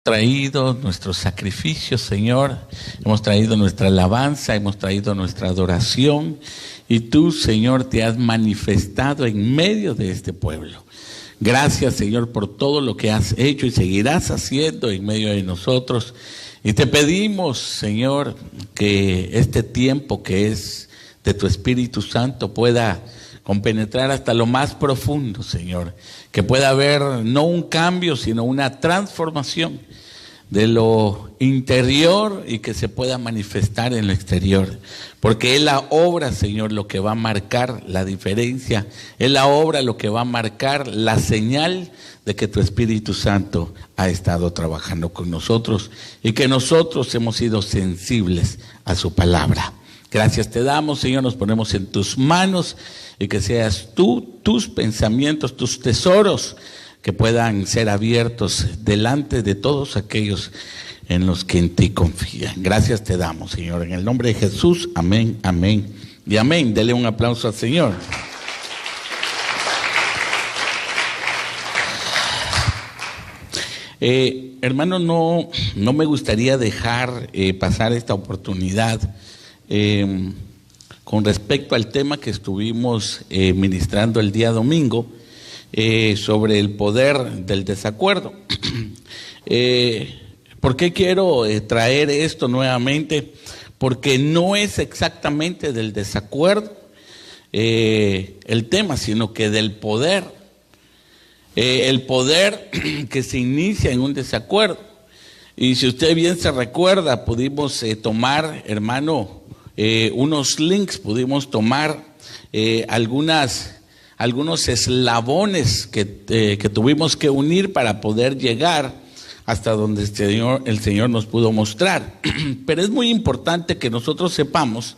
traído nuestros sacrificios, Señor, hemos traído nuestra alabanza, hemos traído nuestra adoración, y tú, Señor, te has manifestado en medio de este pueblo. Gracias, Señor, por todo lo que has hecho y seguirás haciendo en medio de nosotros. Y te pedimos, Señor, que este tiempo que es de tu Espíritu Santo pueda compenetrar hasta lo más profundo, Señor. Que pueda haber no un cambio, sino una transformación de lo interior y que se pueda manifestar en lo exterior. Porque es la obra, Señor, lo que va a marcar la diferencia. Es la obra lo que va a marcar la señal de que tu Espíritu Santo ha estado trabajando con nosotros y que nosotros hemos sido sensibles a su palabra. Gracias te damos, Señor, nos ponemos en tus manos y que seas tú, tus pensamientos, tus tesoros que puedan ser abiertos delante de todos aquellos en los que en ti confían. Gracias te damos, Señor, en el nombre de Jesús, amén, amén y amén. Dele un aplauso al Señor. Hermano, no me gustaría dejar pasar esta oportunidad con respecto al tema que estuvimos ministrando el día domingo sobre el poder del desacuerdo. ¿Por qué quiero traer esto nuevamente? Porque no es exactamente del desacuerdo el tema, sino que del poder. El poder que se inicia en un desacuerdo. Y si usted bien se recuerda, pudimos tomar, hermano, unos links, pudimos tomar algunos eslabones que tuvimos que unir para poder llegar hasta donde el Señor nos pudo mostrar. Pero es muy importante que nosotros sepamos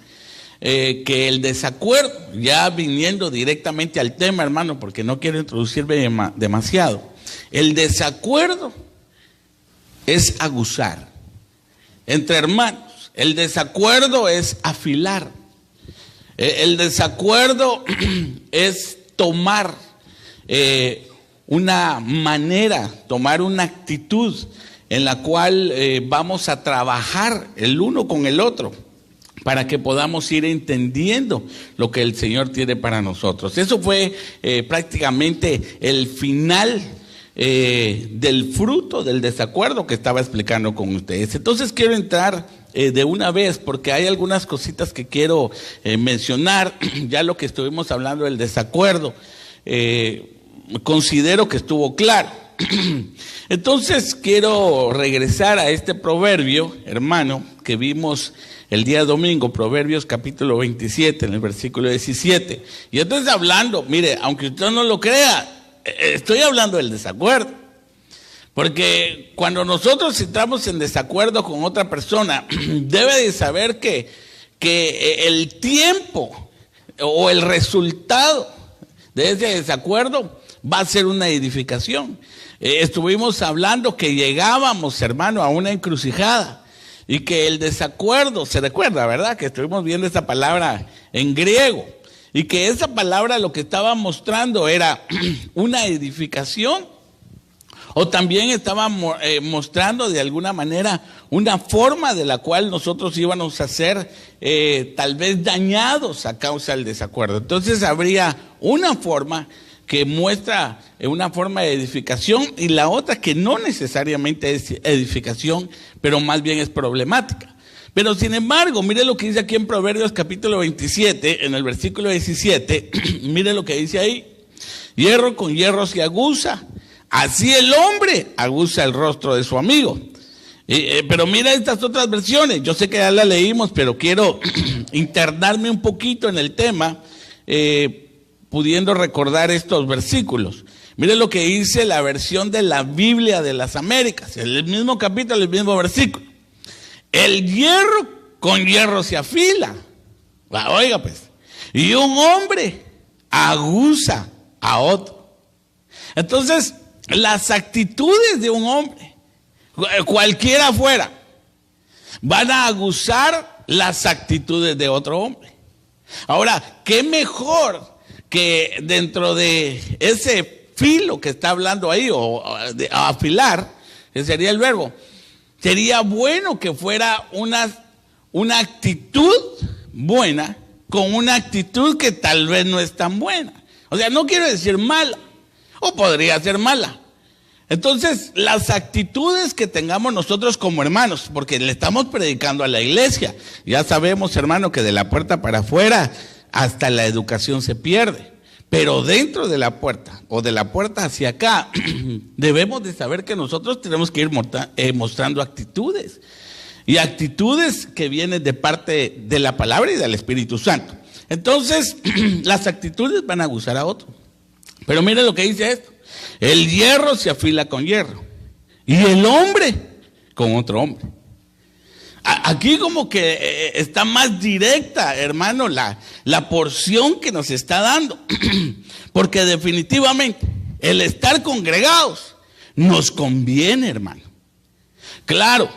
que el desacuerdo, ya viniendo directamente al tema, hermano, porque no quiero introducirme demasiado, el desacuerdo es aguzar entre hermanos. El desacuerdo es afilar. El desacuerdo es tomar una manera, tomar una actitud en la cual vamos a trabajar el uno con el otro para que podamos ir entendiendo lo que el Señor tiene para nosotros. Eso fue prácticamente el final del fruto del desacuerdo que estaba explicando con ustedes. Entonces quiero entrar de una vez, porque hay algunas cositas que quiero mencionar. Ya lo que estuvimos hablando del desacuerdo, considero que estuvo claro. Entonces quiero regresar a este proverbio, hermano, que vimos el día domingo, Proverbios capítulo 27, en el versículo 17. Y entonces hablando, mire, aunque usted no lo crea, estoy hablando del desacuerdo. Porque cuando nosotros entramos en desacuerdo con otra persona, debe de saber que el tiempo o el resultado de ese desacuerdo va a ser una edificación. Estuvimos hablando que llegábamos, hermano, a una encrucijada y que el desacuerdo, se recuerda, ¿verdad? Que estuvimos viendo esa palabra en griego y que esa palabra lo que estaba mostrando era una edificación. O también estaba mostrando de alguna manera una forma de la cual nosotros íbamos a ser tal vez dañados a causa del desacuerdo. Entonces habría una forma que muestra una forma de edificación y la otra que no necesariamente es edificación, pero más bien es problemática. Pero sin embargo, mire lo que dice aquí en Proverbios capítulo 27, en el versículo 17, mire lo que dice ahí: hierro con hierro se aguza, así el hombre aguza el rostro de su amigo. Pero mira estas otras versiones, yo sé que ya las leímos, pero quiero internarme un poquito en el tema, pudiendo recordar estos versículos. Mire lo que dice la versión de la Biblia de las Américas, el mismo capítulo, el mismo versículo. El hierro con hierro se afila. Oiga pues, y un hombre aguza a otro. Entonces, las actitudes de un hombre, cualquiera fuera, van a aguzar las actitudes de otro hombre. Ahora, ¿qué mejor que dentro de ese filo que está hablando ahí, o de afilar, que sería el verbo. Sería bueno que fuera una actitud buena con una actitud que tal vez no es tan buena. O sea, no quiero decir mala, o podría ser mala. Entonces, las actitudes que tengamos nosotros como hermanos, porque le estamos predicando a la iglesia, ya sabemos, hermano, que de la puerta para afuera hasta la educación se pierde. Pero dentro de la puerta, o de la puerta hacia acá, debemos de saber que nosotros tenemos que ir mostrando actitudes. Y actitudes que vienen de parte de la palabra y del Espíritu Santo. Entonces, las actitudes van a gustar a otro. Pero mire lo que dice esto. El hierro se afila con hierro. Y el hombre con otro hombre. Aquí como que está más directa, hermano, la porción que nos está dando. Porque definitivamente el estar congregados nos conviene, hermano. Claro,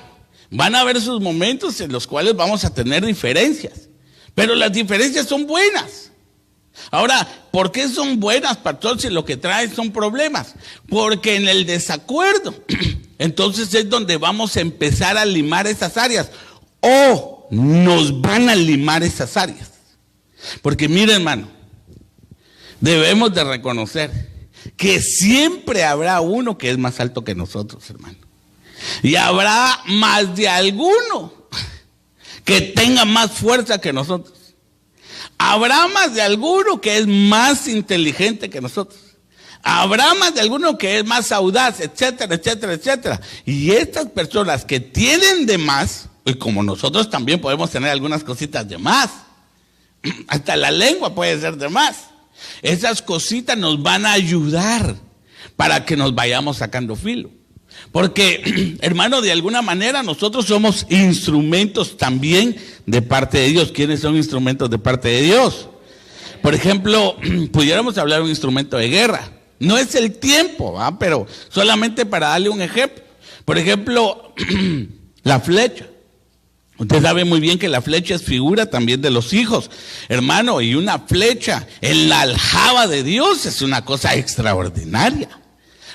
van a haber sus momentos en los cuales vamos a tener diferencias. Pero las diferencias son buenas. Ahora, ¿por qué son buenas, pastor, si lo que traen son problemas? Porque en el desacuerdo, entonces es donde vamos a empezar a limar esas áreas. O nos van a limar esas áreas. Porque mire, hermano, debemos de reconocer que siempre habrá uno que es más alto que nosotros, hermano. Y habrá más de alguno que tenga más fuerza que nosotros. Habrá más de alguno que es más inteligente que nosotros. Habrá más de alguno que es más audaz, etcétera, etcétera, etcétera. Y estas personas que tienen de más, y como nosotros también podemos tener algunas cositas de más, hasta la lengua puede ser de más. Esas cositas nos van a ayudar para que nos vayamos sacando filo. Porque, hermano, de alguna manera nosotros somos instrumentos también de parte de Dios. ¿Quiénes son instrumentos de parte de Dios? Por ejemplo, pudiéramos hablar de un instrumento de guerra. No es el tiempo, ¿va? Pero solamente para darle un ejemplo. Por ejemplo, la flecha. Usted sabe muy bien que la flecha es figura también de los hijos, hermano, y una flecha en la aljaba de Dios es una cosa extraordinaria.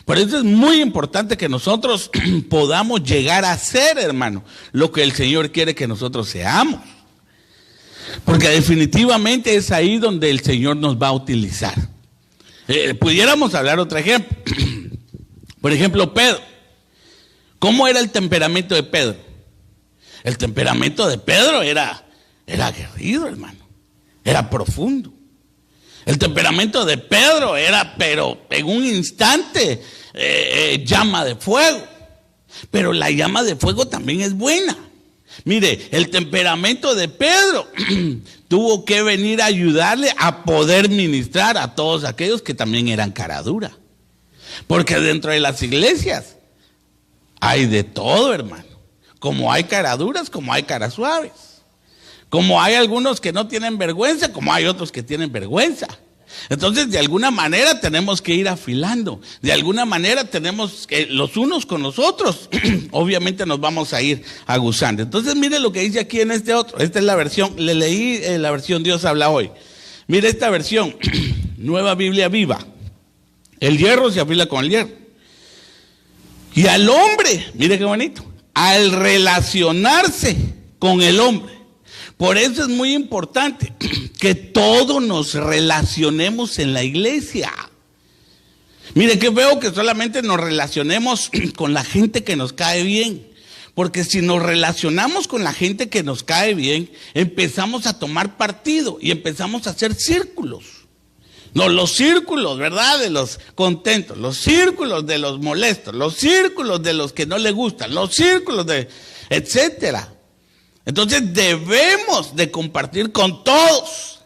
Por eso es muy importante que nosotros podamos llegar a ser, hermano, lo que el Señor quiere que nosotros seamos. Porque definitivamente es ahí donde el Señor nos va a utilizar. Pudiéramos hablar otro ejemplo. Por ejemplo, Pedro. ¿Cómo era el temperamento de Pedro? El temperamento de Pedro era aguerrido, hermano. Era profundo. El temperamento de Pedro era, pero en un instante, llama de fuego. Pero la llama de fuego también es buena. Mire, el temperamento de Pedro tuvo que venir a ayudarle a poder ministrar a todos aquellos que también eran cara dura. Porque dentro de las iglesias hay de todo, hermano. Como hay caraduras, como hay caras suaves. Como hay algunos que no tienen vergüenza, como hay otros que tienen vergüenza. Entonces, de alguna manera tenemos que ir afilando. De alguna manera tenemos que, los unos con los otros, obviamente nos vamos a ir aguzando. Entonces, mire lo que dice aquí en este otro. Esta es la versión, le leí la versión Dios habla hoy. Mire esta versión, Nueva Biblia Viva. El hierro se afila con el hierro. Y al hombre, mire qué bonito, al relacionarse con el hombre. Por eso es muy importante que todos nos relacionemos en la iglesia. Mire, qué feo que solamente nos relacionemos con la gente que nos cae bien. Porque si nos relacionamos con la gente que nos cae bien, empezamos a tomar partido y empezamos a hacer círculos. No, los círculos, ¿verdad? De los contentos, los círculos de los molestos, los círculos de los que no les gustan, los círculos de etcétera. Entonces debemos de compartir con todos.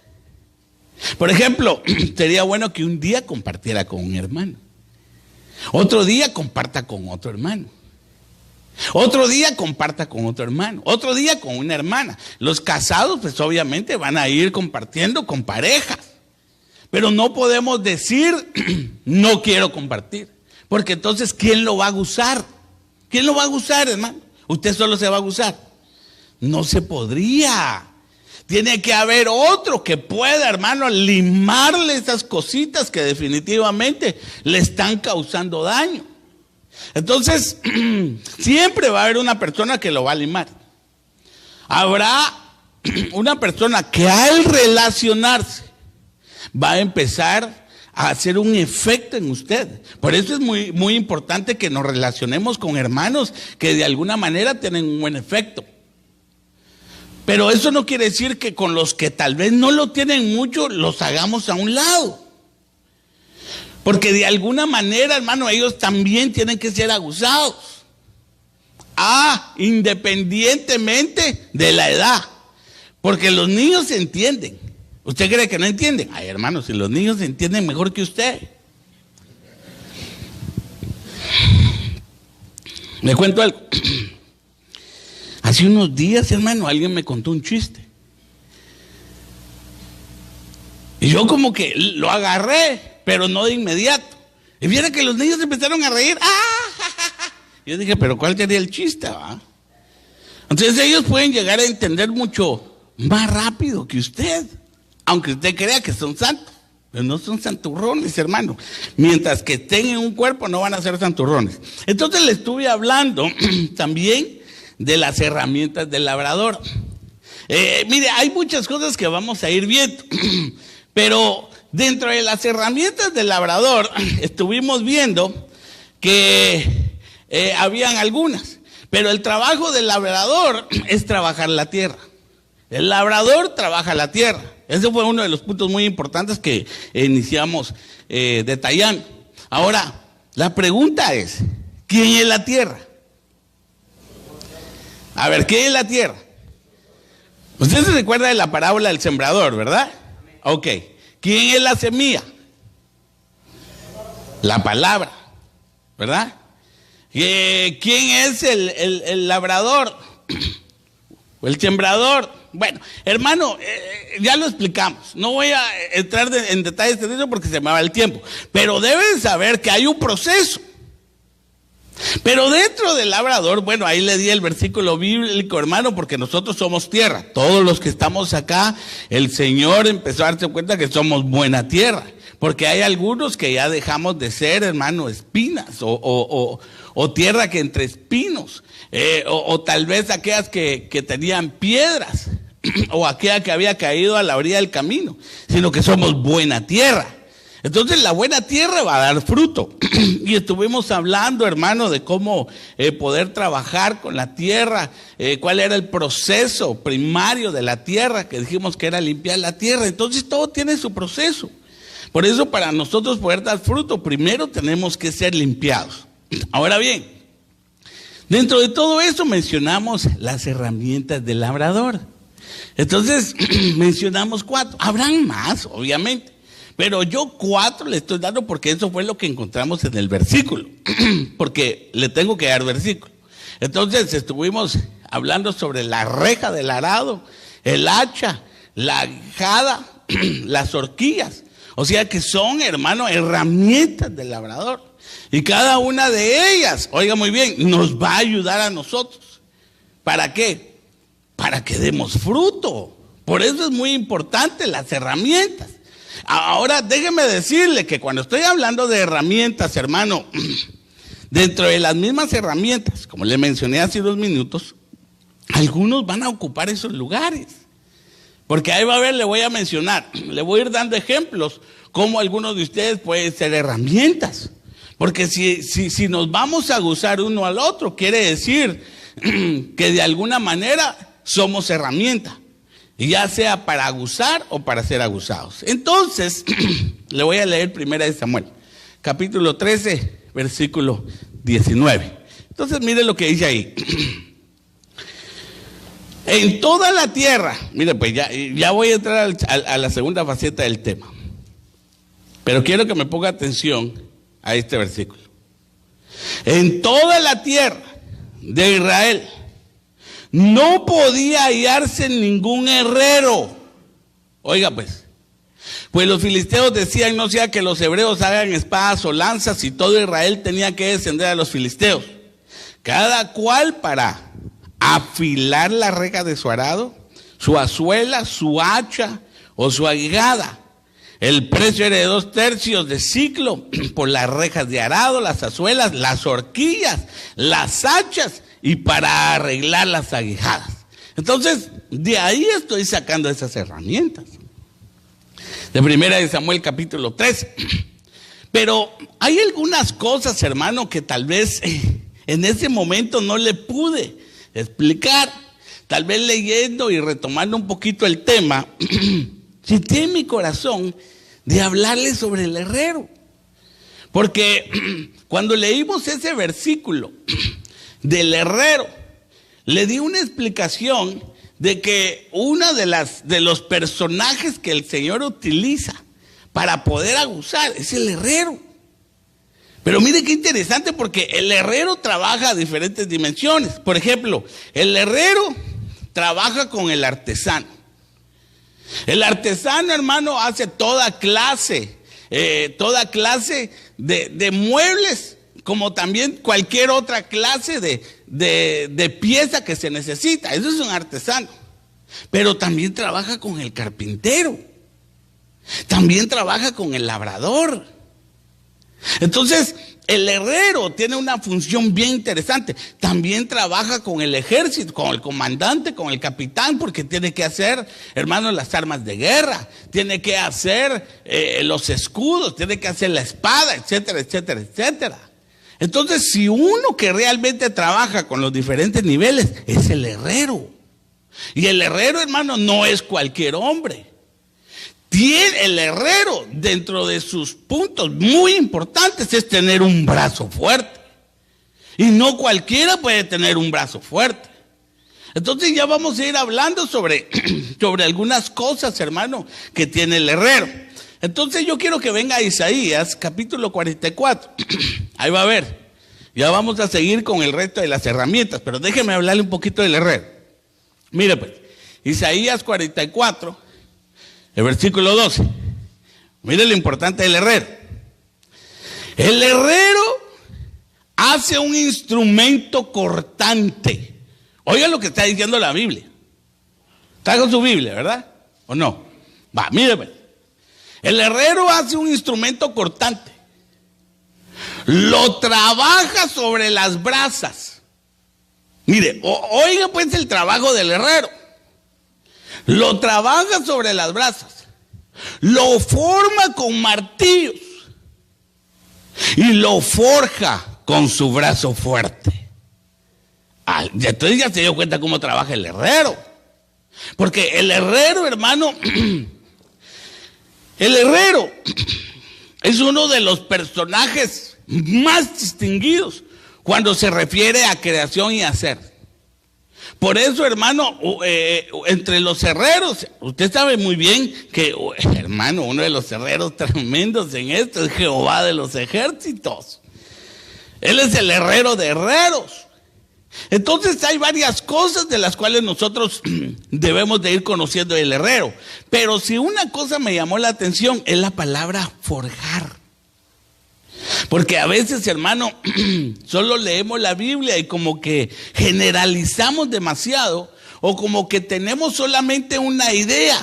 Por ejemplo, sería bueno que un día compartiera con un hermano. Otro día comparta con otro hermano. Otro día comparta con otro hermano. Otro día con una hermana. Los casados pues obviamente van a ir compartiendo con parejas. Pero no podemos decir no quiero compartir. Porque entonces ¿quién lo va a gozar? ¿Quién lo va a gozar, hermano? Usted solo se va a gozar. No se podría. Tiene que haber otro que pueda, hermano, limarle esas cositas que definitivamente le están causando daño. Entonces, siempre va a haber una persona que lo va a limar. Habrá una persona que al relacionarse va a empezar a hacer un efecto en usted. Por eso es muy, muy importante que nos relacionemos con hermanos que de alguna manera tienen un buen efecto. Pero eso no quiere decir que con los que tal vez no lo tienen mucho, los hagamos a un lado. Porque de alguna manera, hermano, ellos también tienen que ser abusados. Independientemente de la edad. Porque los niños se entienden. ¿Usted cree que no entienden? Ay, hermano, si los niños se entienden mejor que usted. Le cuento algo. Hace unos días, hermano, alguien me contó un chiste. Y yo como que lo agarré, pero no de inmediato. Y viera que los niños empezaron a reír. Yo dije, pero ¿cuál sería el chiste, va? Entonces ellos pueden llegar a entender mucho más rápido que usted. Aunque usted crea que son santos. Pero no son santurrones, hermano. Mientras que estén en un cuerpo no van a ser santurrones. Entonces le estuve hablando también de las herramientas del labrador. Mire, hay muchas cosas que vamos a ir viendo. Pero dentro de las herramientas del labrador estuvimos viendo que habían algunas. Pero el trabajo del labrador es trabajar la tierra. El labrador trabaja la tierra. Ese fue uno de los puntos muy importantes que iniciamos detallando. Ahora, la pregunta es, ¿quién es la tierra? A ver, ¿qué es la tierra? Usted se recuerda de la parábola del sembrador, ¿verdad? Ok. ¿Quién es la semilla? La palabra, ¿verdad? ¿Quién es el labrador? ¿O el sembrador? Bueno, hermano, ya lo explicamos. No voy a entrar en detalles de eso porque se me va el tiempo. Pero deben saber que hay un proceso. Pero dentro del labrador, bueno, ahí le di el versículo bíblico, hermano, porque nosotros somos tierra. Todos los que estamos acá, el Señor empezó a darse cuenta que somos buena tierra. Porque hay algunos que ya dejamos de ser, hermano, espinas o tierra que entre espinos. O tal vez aquellas que tenían piedras. O aquella que había caído a la orilla del camino. Sino que somos buena tierra. Entonces la buena tierra va a dar fruto. Y estuvimos hablando, hermano, de cómo poder trabajar con la tierra, cuál era el proceso primario de la tierra, que dijimos que era limpiar la tierra. Entonces todo tiene su proceso. Por eso para nosotros poder dar fruto, primero tenemos que ser limpiados. Ahora bien, dentro de todo eso mencionamos las herramientas del labrador. Entonces mencionamos 4, habrán más, obviamente. Pero yo 4 le estoy dando porque eso fue lo que encontramos en el versículo. Porque le tengo que dar versículo. Entonces estuvimos hablando sobre la reja del arado, el hacha, la aguijada, las horquillas. O sea que son, hermano, herramientas del labrador. Y cada una de ellas, oiga muy bien, nos va a ayudar a nosotros. ¿Para qué? Para que demos fruto. Por eso es muy importante las herramientas. Ahora déjeme decirle que cuando estoy hablando de herramientas, hermano, dentro de las mismas herramientas, como le mencioné hace 2 minutos, algunos van a ocupar esos lugares. Porque ahí va a ver, le voy a mencionar, le voy a ir dando ejemplos, cómo algunos de ustedes pueden ser herramientas. Porque si nos vamos a aguzar uno al otro, quiere decir que de alguna manera somos herramientas. Ya sea para aguzar o para ser aguzados. Entonces, le voy a leer 1 Samuel, capítulo 13, versículo 19. Entonces, mire lo que dice ahí. En toda la tierra, mire, pues ya voy a entrar a la segunda faceta del tema. Pero quiero que me ponga atención a este versículo. En toda la tierra de Israel no podía hallarse ningún herrero. Oiga pues los filisteos decían, no sea que los hebreos hagan espadas o lanzas, y todo Israel tenía que descender a los filisteos, cada cual para afilar la reja de su arado, su azuela, su hacha o su aguijada. El precio era de 2 tercios de siclo por las rejas de arado, las azuelas, las horquillas, las hachas y para arreglar las aguijadas. Entonces, de ahí estoy sacando esas herramientas. De 1 de Samuel capítulo 13. Pero hay algunas cosas, hermano, que tal vez en ese momento no le pude explicar. Tal vez leyendo y retomando un poquito el tema, sentí en mi corazón de hablarle sobre el herrero. Porque cuando leímos ese versículo del herrero, le di una explicación de que uno de los personajes que el Señor utiliza para poder aguzar es el herrero. Pero mire qué interesante, porque el herrero trabaja a diferentes dimensiones. Por ejemplo, el herrero trabaja con el artesano. El artesano, hermano, hace toda clase de muebles, como también cualquier otra clase de pieza que se necesita. Eso es un artesano. Pero también trabaja con el carpintero. También trabaja con el labrador. Entonces, el herrero tiene una función bien interesante. También trabaja con el ejército, con el comandante, con el capitán, porque tiene que hacer, hermanos, las armas de guerra, tiene que hacer los escudos, tiene que hacer la espada, etcétera, etcétera, etcétera. Entonces, si uno que realmente trabaja con los diferentes niveles es el herrero. Y el herrero, hermano, no es cualquier hombre. El herrero, dentro de sus puntos muy importantes, es tener un brazo fuerte. Y no cualquiera puede tener un brazo fuerte. Entonces ya vamos a ir hablando sobre algunas cosas, hermano, que tiene el herrero. Entonces yo quiero que venga a Isaías, capítulo 44. Ahí va a ver. Ya vamos a seguir con el resto de las herramientas, pero déjeme hablarle un poquito del herrero. Mire pues, Isaías 44. El versículo 12. Mire lo importante del herrero. El herrero hace un instrumento cortante. Oiga lo que está diciendo la Biblia. Está con su Biblia, ¿verdad? ¿O no? Va, mire pues. El herrero hace un instrumento cortante. Lo trabaja sobre las brasas. Mire, oiga pues el trabajo del herrero. Lo trabaja sobre las brasas, lo forma con martillos y lo forja con su brazo fuerte. Entonces ya se dio cuenta cómo trabaja el herrero. Porque el herrero, hermano, el herrero es uno de los personajes más distinguidos cuando se refiere a creación y hacer. Por eso, hermano, entre los herreros, usted sabe muy bien que, hermano, uno de los herreros tremendos en esto es Jehová de los ejércitos. Él es el herrero de herreros. Entonces hay varias cosas de las cuales nosotros debemos de ir conociendo el herrero. Pero si una cosa me llamó la atención es la palabra forjar. Porque a veces, hermano, solo leemos la Biblia y como que generalizamos demasiado, o como que tenemos solamente una idea,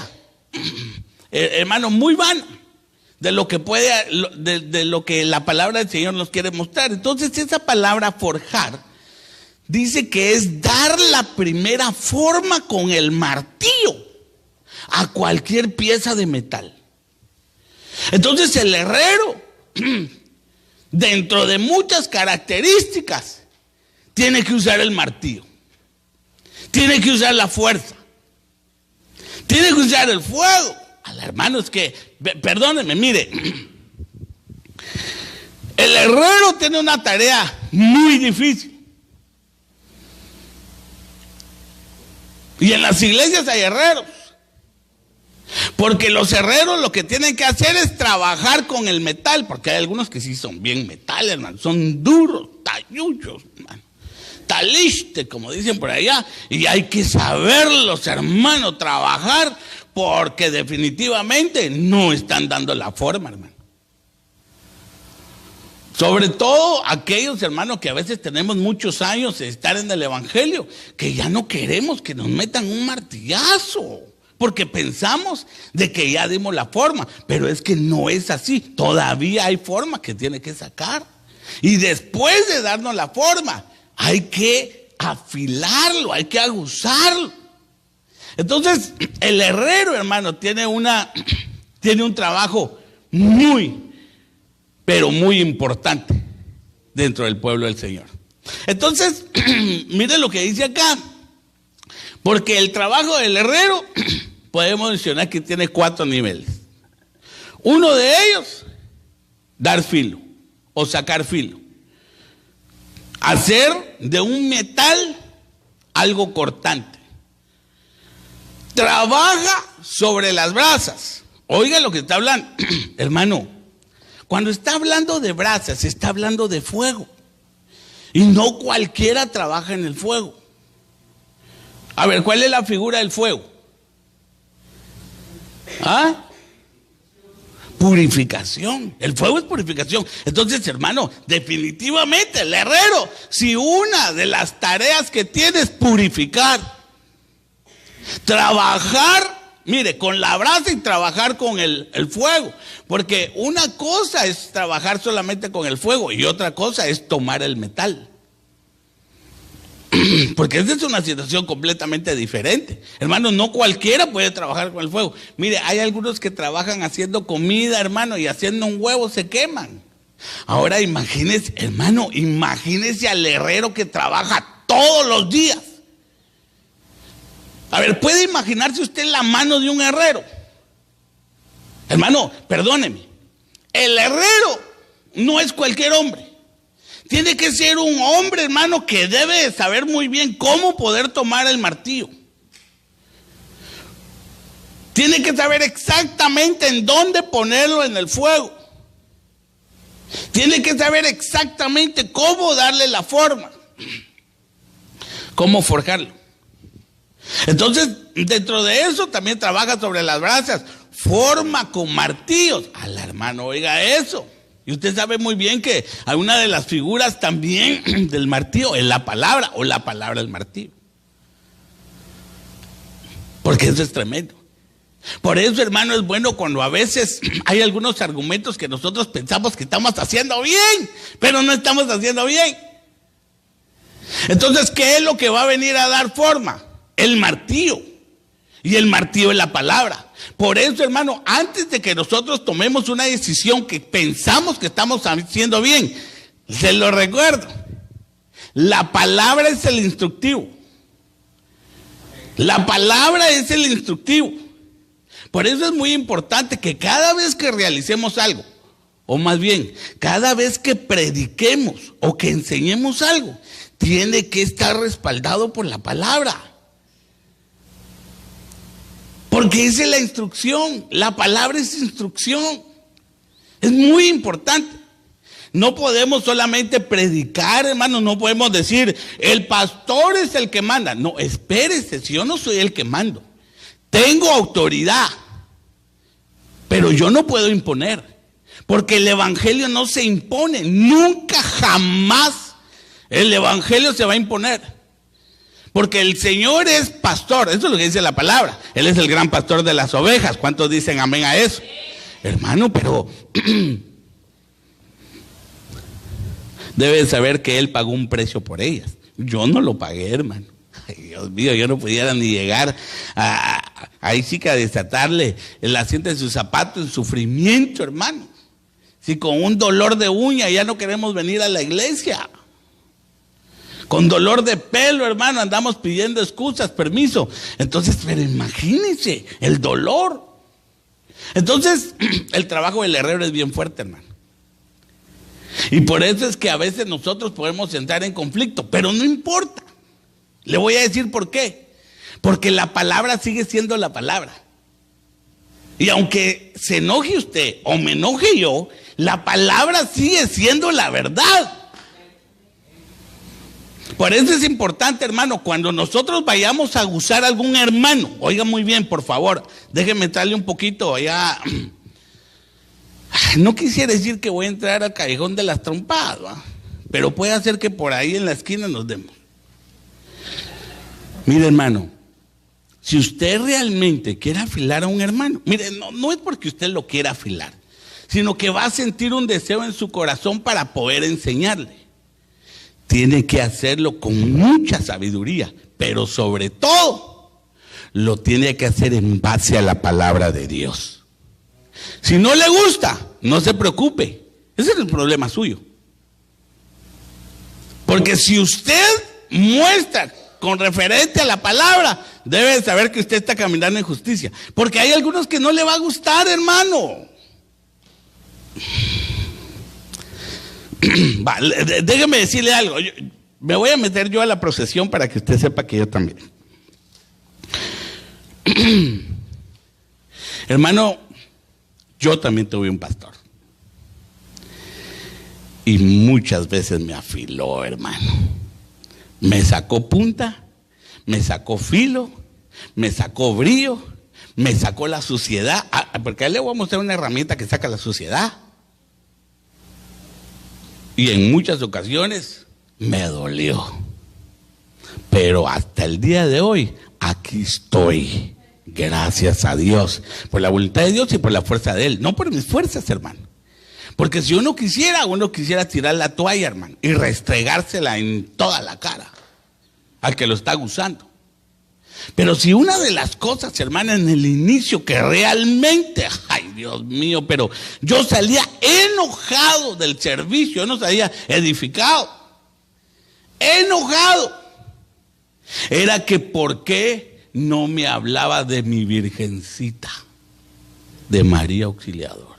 hermano, muy vana de lo que de lo que la palabra del Señor nos quiere mostrar. Entonces esa palabra forjar dice que es dar la primera forma con el martillo a cualquier pieza de metal. Entonces el herrero, dentro de muchas características, tiene que usar el martillo, tiene que usar la fuerza, tiene que usar el fuego. Hermano, es que, perdónenme, mire, el herrero tiene una tarea muy difícil. Y en las iglesias hay herreros. Porque los herreros lo que tienen que hacer es trabajar con el metal, porque hay algunos que sí son bien metal, hermano, son duros, talluchos, hermano, taliste, como dicen por allá, y hay que saberlos, hermano, trabajar, porque definitivamente no están dando la forma, hermano. Sobre todo aquellos, hermanos, que a veces tenemos muchos años de estar en el evangelio, que ya no queremos que nos metan un martillazo. porque pensamos de que ya dimos la forma, pero es que no es así. Todavía hay forma que tiene que sacar. Y después de darnos la forma, hay que afilarlo, hay que aguzarlo. Entonces, el herrero, hermano, tiene un trabajo muy, pero muy importante dentro del pueblo del Señor. Entonces, mire lo que dice acá. Porque el trabajo del herrero, podemos mencionar que tiene 4 niveles. Uno de ellos, dar filo o sacar filo. Hacer de un metal algo cortante. Trabaja sobre las brasas. Oiga lo que está hablando. Hermano, cuando está hablando de brasas, está hablando de fuego. Y no cualquiera trabaja en el fuego. A ver, ¿cuál es la figura del fuego? ¿Ah? Purificación. El fuego es purificación. Entonces, hermano, definitivamente el herrero, si una de las tareas que tiene es purificar, trabajar, mire, con la brasa y trabajar con el fuego. Porque una cosa es trabajar solamente con el fuego y otra cosa es tomar el metal. Porque esa es una situación completamente diferente. Hermano, no cualquiera puede trabajar con el fuego. Mire, hay algunos que trabajan haciendo comida, hermano, y haciendo un huevo se queman. Ahora imagínese, hermano, imagínese al herrero que trabaja todos los días. A ver, ¿puede imaginarse usted la mano de un herrero? Hermano, perdóneme, el herrero no es cualquier hombre. Tiene que ser un hombre, hermano, que debe saber muy bien cómo poder tomar el martillo. Tiene que saber exactamente en dónde ponerlo en el fuego. Tiene que saber exactamente cómo darle la forma. Cómo forjarlo. Entonces, dentro de eso también trabaja sobre las brasas. Forma con martillos. Al hermano, oiga eso. Y usted sabe muy bien que hay una de las figuras también del martillo es la palabra o la palabra del martillo. Porque eso es tremendo. Por eso, hermano, es bueno cuando a veces hay algunos argumentos que nosotros pensamos que estamos haciendo bien, pero no estamos haciendo bien. Entonces, ¿qué es lo que va a venir a dar forma? El martillo. Y el martillo es la palabra. Por eso, hermano, antes de que nosotros tomemos una decisión que pensamos que estamos haciendo bien, se lo recuerdo, la palabra es el instructivo. La palabra es el instructivo. Por eso es muy importante que cada vez que realicemos algo, o más bien, cada vez que prediquemos o que enseñemos algo, tiene que estar respaldado por la palabra. Porque esa es la instrucción, la palabra es instrucción. Es muy importante. No podemos solamente predicar, hermano, no podemos decir, el pastor es el que manda. No, espérese, si yo no soy el que mando. Tengo autoridad, pero yo no puedo imponer. Porque el evangelio no se impone, nunca jamás el evangelio se va a imponer. Porque el Señor es pastor, eso es lo que dice la palabra. Él es el gran pastor de las ovejas. ¿Cuántos dicen amén a eso? Hermano, pero deben saber que Él pagó un precio por ellas. Yo no lo pagué, hermano. Ay, Dios mío, yo no pudiera ni llegar ahí sí que a desatarle el asiento de su zapato en sufrimiento, hermano. Si con un dolor de uña ya no queremos venir a la iglesia. Con dolor de pelo, hermano, andamos pidiendo excusas, permiso. Entonces, pero imagínense el dolor. Entonces, el trabajo del herrero es bien fuerte, hermano. Y por eso es que a veces nosotros podemos entrar en conflicto, pero no importa. Le voy a decir por qué. Porque la palabra sigue siendo la palabra. Y aunque se enoje usted o me enoje yo, la palabra sigue siendo la verdad. Por eso es importante, hermano, cuando nosotros vayamos a aguzar a algún hermano, oiga muy bien, por favor, déjenme entrarle un poquito allá. No quisiera decir que voy a entrar al callejón de las trompadas, ¿va? Pero puede ser que por ahí en la esquina nos demos. Mire, hermano, si usted realmente quiere afilar a un hermano, mire, no es porque usted lo quiera afilar, sino que va a sentir un deseo en su corazón para poder enseñarle. Tiene que hacerlo con mucha sabiduría, pero sobre todo lo tiene que hacer en base a la palabra de Dios. Si no le gusta, no se preocupe, ese es el problema suyo. Porque si usted muestra con referente a la palabra, debe saber que usted está caminando en justicia. Porque hay algunos que no le va a gustar, hermano. Déjeme decirle algo. Me voy a meter yo a la procesión para que usted sepa que yo también. Hermano, yo también tuve un pastor. Y muchas veces me afiló, hermano. Me sacó punta, me sacó filo, me sacó brillo, me sacó la suciedad. Porque a él le voy a mostrar una herramienta que saca la suciedad. Y en muchas ocasiones me dolió. Pero hasta el día de hoy, aquí estoy. Gracias a Dios. Por la voluntad de Dios y por la fuerza de Él. No por mis fuerzas, hermano. Porque si uno quisiera tirar la toalla, hermano, y restregársela en toda la cara al que lo está usando. Pero si una de las cosas, hermano, en el inicio que realmente, ay Dios mío, pero yo salía enojado del servicio, yo no salía edificado, enojado, era que por qué no me hablaba de mi virgencita, de María Auxiliadora.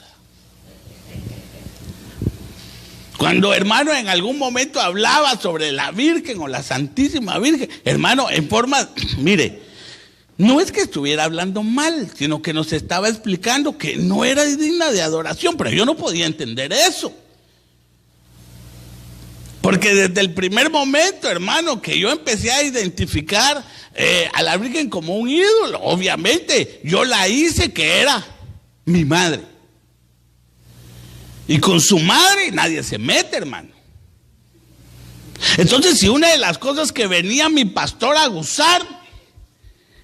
Cuando, hermano, en algún momento hablaba sobre la Virgen o la Santísima Virgen, hermano, en forma, mire, no es que estuviera hablando mal, sino que nos estaba explicando que no era digna de adoración, pero yo no podía entender eso. Porque desde el primer momento, hermano, que yo empecé a identificar a la Virgen como un ídolo, obviamente yo la hice que era mi madre. Y con su madre nadie se mete, hermano. Entonces, si una de las cosas que venía mi pastor a gozar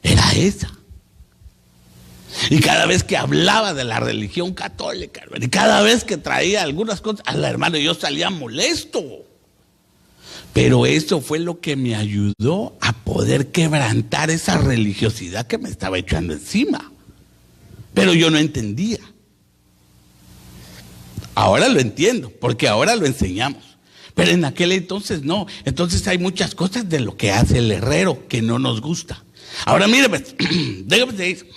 era esa. Y cada vez que hablaba de la religión católica, y cada vez que traía algunas cosas, hermano, yo salía molesto. Pero eso fue lo que me ayudó a poder quebrantar esa religiosidad que me estaba echando encima. Pero yo no entendía. Ahora lo entiendo, porque ahora lo enseñamos. Pero en aquel entonces no. Entonces hay muchas cosas de lo que hace el herrero que no nos gusta. Ahora mire, pues, déjame decir.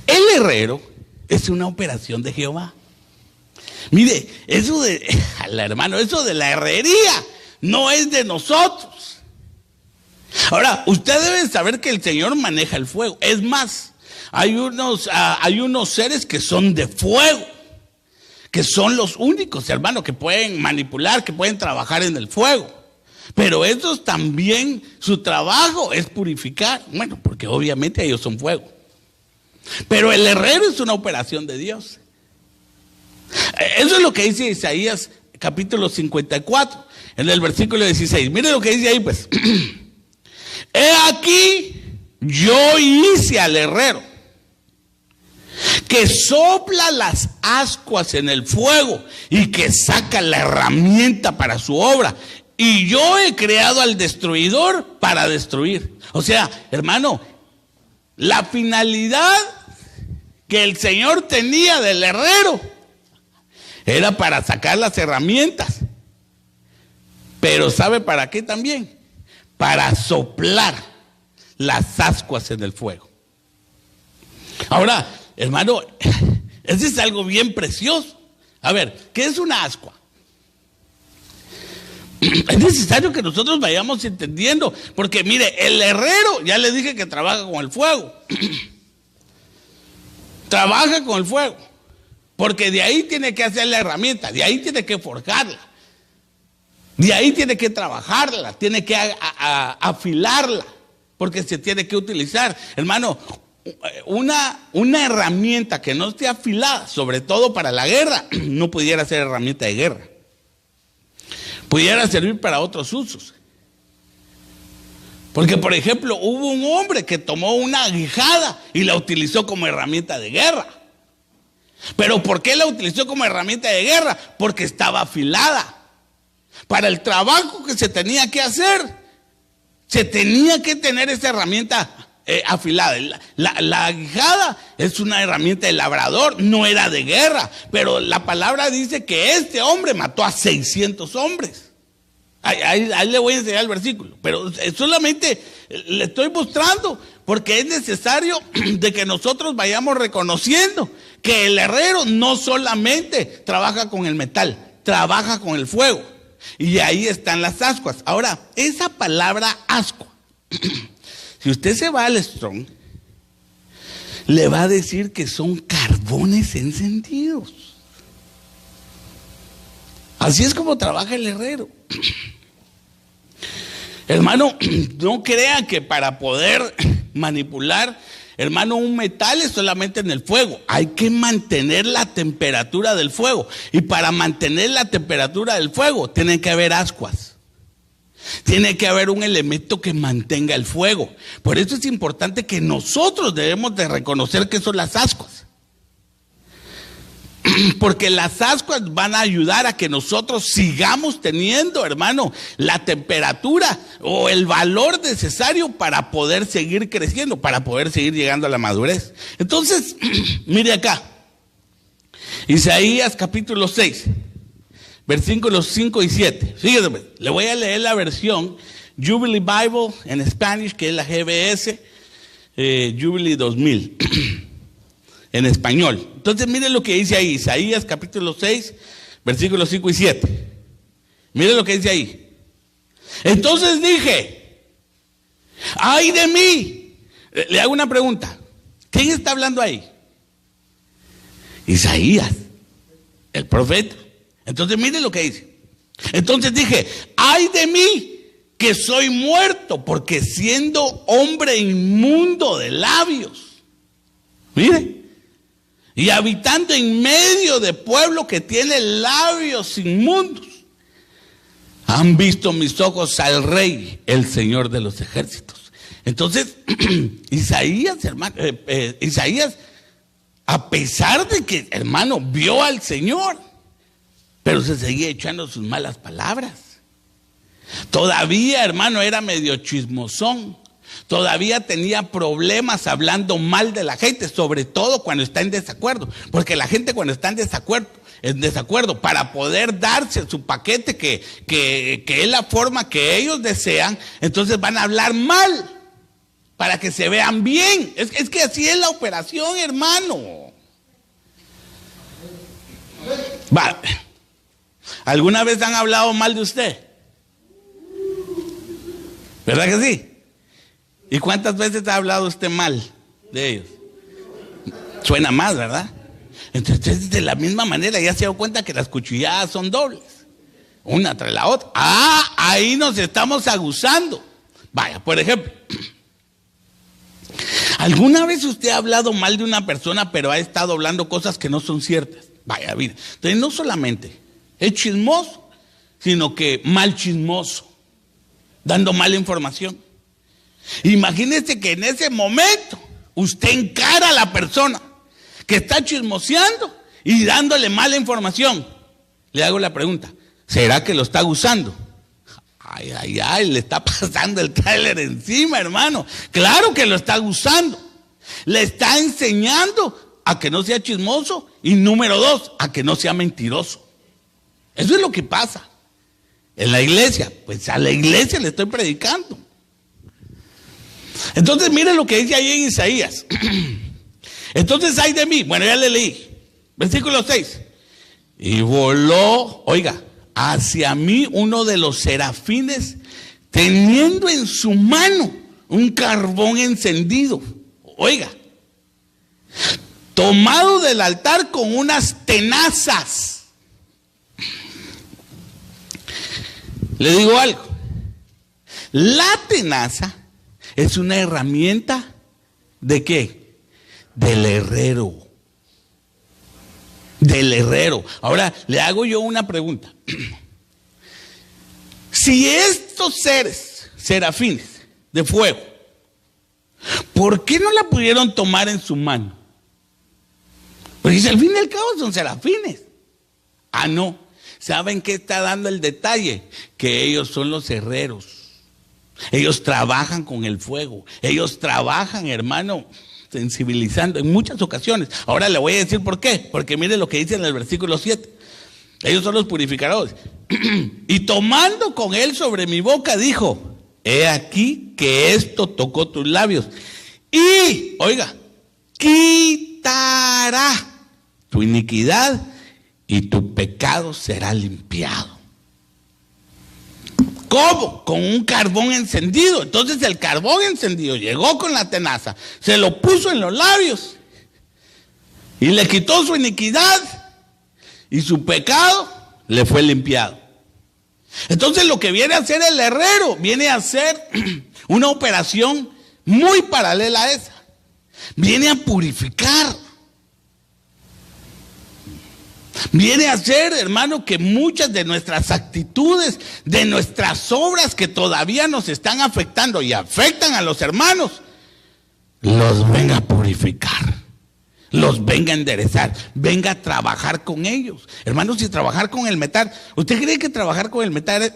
El herrero es una operación de Jehová. Mire, eso de, hermano, eso de la herrería no es de nosotros. Ahora, usted debe saber que el Señor maneja el fuego. Es más, hay unos seres que son de fuego, que son los únicos, hermano, que pueden manipular, que pueden trabajar en el fuego. Pero ellos también, su trabajo es purificar. Bueno, porque obviamente ellos son fuego. Pero el herrero es una operación de Dios. Eso es lo que dice Isaías capítulo 54, en el versículo 16. Mire lo que dice ahí, pues. He aquí, yo hice al herrero que sopla las ascuas en el fuego y que saca la herramienta para su obra. Y yo he creado al destruidor para destruir. O sea, hermano, la finalidad que el Señor tenía del herrero era para sacar las herramientas. Pero ¿sabe para qué también? Para soplar las ascuas en el fuego. Ahora, hermano, eso es algo bien precioso. A ver, ¿qué es una ascua? Es necesario que nosotros vayamos entendiendo, porque mire, el herrero, ya le dije que trabaja con el fuego. Trabaja con el fuego, porque de ahí tiene que hacer la herramienta, de ahí tiene que forjarla, de ahí tiene que trabajarla, tiene que afilarla, porque se tiene que utilizar. Hermano, una herramienta que no esté afilada, sobre todo para la guerra, no pudiera ser herramienta de guerra. Pudiera servir para otros usos. Porque, por ejemplo, hubo un hombre que tomó una aguijada y la utilizó como herramienta de guerra. ¿Pero por qué la utilizó como herramienta de guerra? Porque estaba afilada. Para el trabajo que se tenía que hacer, se tenía que tener esa herramienta afilada. La aguijada es una herramienta de labrador, no era de guerra. Pero la palabra dice que este hombre mató a 600 hombres. Ahí le voy a enseñar el versículo, pero solamente le estoy mostrando porque es necesario de que nosotros vayamos reconociendo que el herrero no solamente trabaja con el metal, trabaja con el fuego. Y ahí están las ascuas. Ahora, esa palabra ascua, si usted se va al Strong, le va a decir que son carbones encendidos. Así es como trabaja el herrero. Hermano, no crea que para poder manipular, hermano, un metal es solamente en el fuego. Hay que mantener la temperatura del fuego. Y para mantener la temperatura del fuego, tiene que haber ascuas. Tiene que haber un elemento que mantenga el fuego. Por eso es importante que nosotros debemos de reconocer qué son las ascuas. Porque las ascuas van a ayudar a que nosotros sigamos teniendo, hermano, la temperatura o el valor necesario para poder seguir creciendo, para poder seguir llegando a la madurez. Entonces, mire acá, Isaías capítulo 6, versículos 5 y 7. Fíjese, le voy a leer la versión Jubilee Bible en Spanish, que es la GBS, Jubilee 2000. En español. Entonces miren lo que dice ahí, Isaías capítulo 6, versículos 5 y 7. Miren lo que dice ahí. Entonces dije, ¡ay de mí! Le hago una pregunta. ¿Quién está hablando ahí? Isaías, el profeta. Entonces miren lo que dice. Entonces dije, ¡ay de mí! Que soy muerto, porque siendo hombre inmundo de labios. Mire. Y habitando en medio de pueblo que tiene labios inmundos, han visto mis ojos al Rey, el Señor de los ejércitos. Entonces, Isaías, hermano, Isaías, a pesar de que, hermano, vio al Señor, pero se seguía echando sus malas palabras. Todavía, hermano, era medio chismosón. Todavía tenía problemas hablando mal de la gente, sobre todo cuando está en desacuerdo. Porque la gente cuando está en desacuerdo, para poder darse su paquete que es la forma que ellos desean, entonces van a hablar mal para que se vean bien. Es que así es la operación, hermano. Va. ¿Alguna vez han hablado mal de usted? ¿Verdad que sí? ¿Y cuántas veces ha hablado usted mal de ellos? Suena más, ¿verdad? Entonces, de la misma manera, ya se dio cuenta que las cuchilladas son dobles, una tras la otra. Ahí nos estamos aguzando. Vaya, por ejemplo, ¿alguna vez usted ha hablado mal de una persona, pero ha estado hablando cosas que no son ciertas? Vaya, mira, entonces no solamente es chismoso, sino que mal chismoso, dando mala información. Imagínese que en ese momento usted encara a la persona que está chismoseando y dándole mala información. Le hago la pregunta, ¿será que lo está usando? Ay, le está pasando el tráiler encima, hermano. Claro que lo está usando. Le está enseñando a que no sea chismoso y número 2, a que no sea mentiroso. Eso es lo que pasa en la iglesia. Pues a la iglesia le estoy predicando. Entonces miren lo que dice ahí en Isaías. Entonces ay de mí, bueno, ya le leí, versículo 6. Y voló, oiga, hacia mí uno de los serafines, teniendo en su mano un carbón encendido, oiga, tomado del altar con unas tenazas. Le digo algo, la tenaza es una herramienta ¿de qué? Del herrero. Del herrero. Ahora le hago yo una pregunta. Si estos seres, serafines, de fuego. ¿Por qué no la pudieron tomar en su mano? Porque dice, al fin y al cabo son serafines. Ah, no. ¿Saben qué está dando el detalle? Que ellos son los herreros. Ellos trabajan con el fuego. Ellos trabajan, hermano, sensibilizando en muchas ocasiones. Ahora le voy a decir por qué. Porque mire lo que dice en el versículo 7. Ellos son los purificadores. Y tomando con él sobre mi boca, dijo, he aquí que esto tocó tus labios. Y, oiga, quitará tu iniquidad y tu pecado será limpiado. ¿Cómo? Con un carbón encendido. Entonces el carbón encendido llegó con la tenaza, se lo puso en los labios y le quitó su iniquidad y su pecado le fue limpiado. Entonces lo que viene a hacer el herrero, viene a hacer una operación muy paralela a esa. Viene a purificar. Viene a ser, hermano, que muchas de nuestras actitudes, de nuestras obras que todavía nos están afectando y afectan a los hermanos, los venga a purificar, los venga a enderezar, venga a trabajar con ellos. Hermanos, si trabajar con el metal, ¿usted cree que trabajar con el metal,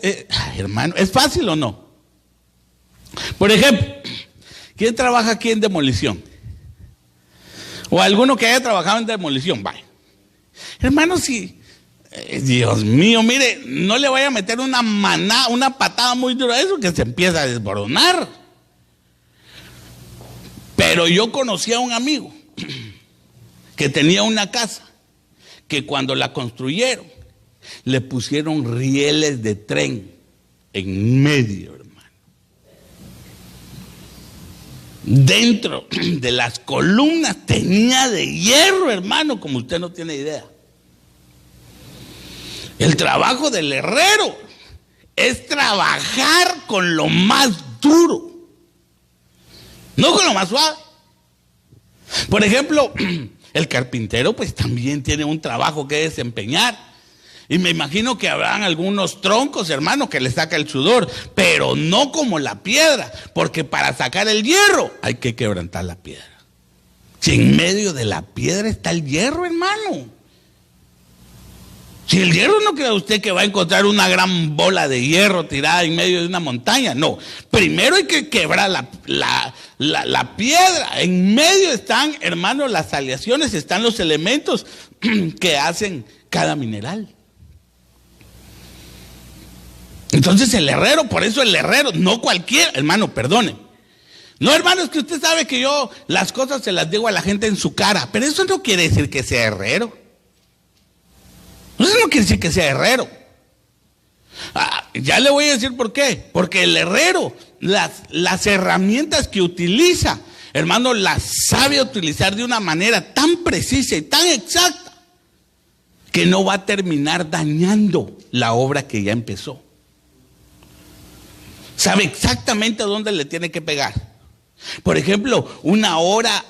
hermano, es fácil o no? Por ejemplo, ¿quién trabaja aquí en demolición? O alguno que haya trabajado en demolición, vaya. Hermano, si, Dios mío, mire, no le vaya a meter una patada muy dura a eso que se empieza a desboronar. Pero yo conocí a un amigo que tenía una casa, que cuando la construyeron, le pusieron rieles de tren en medio, hermano. Dentro de las columnas tenía de hierro, hermano, como usted no tiene idea. El trabajo del herrero es trabajar con lo más duro, no con lo más suave. Por ejemplo, el carpintero pues también tiene un trabajo que desempeñar. Y me imagino que habrán algunos troncos, hermano, que le saca el sudor, pero no como la piedra, porque para sacar el hierro hay que quebrantar la piedra. Si en medio de la piedra está el hierro, hermano. Si el hierro, no cree usted que va a encontrar una gran bola de hierro tirada en medio de una montaña. No, primero hay que quebrar la piedra. En medio están, hermano, las aleaciones, están los elementos que hacen cada mineral. Entonces el herrero, por eso el herrero, no cualquiera, hermano, perdone. No, hermano, es que usted sabe que yo las cosas se las digo a la gente en su cara, pero eso no quiere decir que sea herrero. Eso no quiere decir que sea herrero. Ya le voy a decir por qué. Porque el herrero, las herramientas que utiliza, hermano, las sabe utilizar de una manera tan precisa y tan exacta que no va a terminar dañando la obra que ya empezó. Sabe exactamente a dónde le tiene que pegar. Por ejemplo, una obra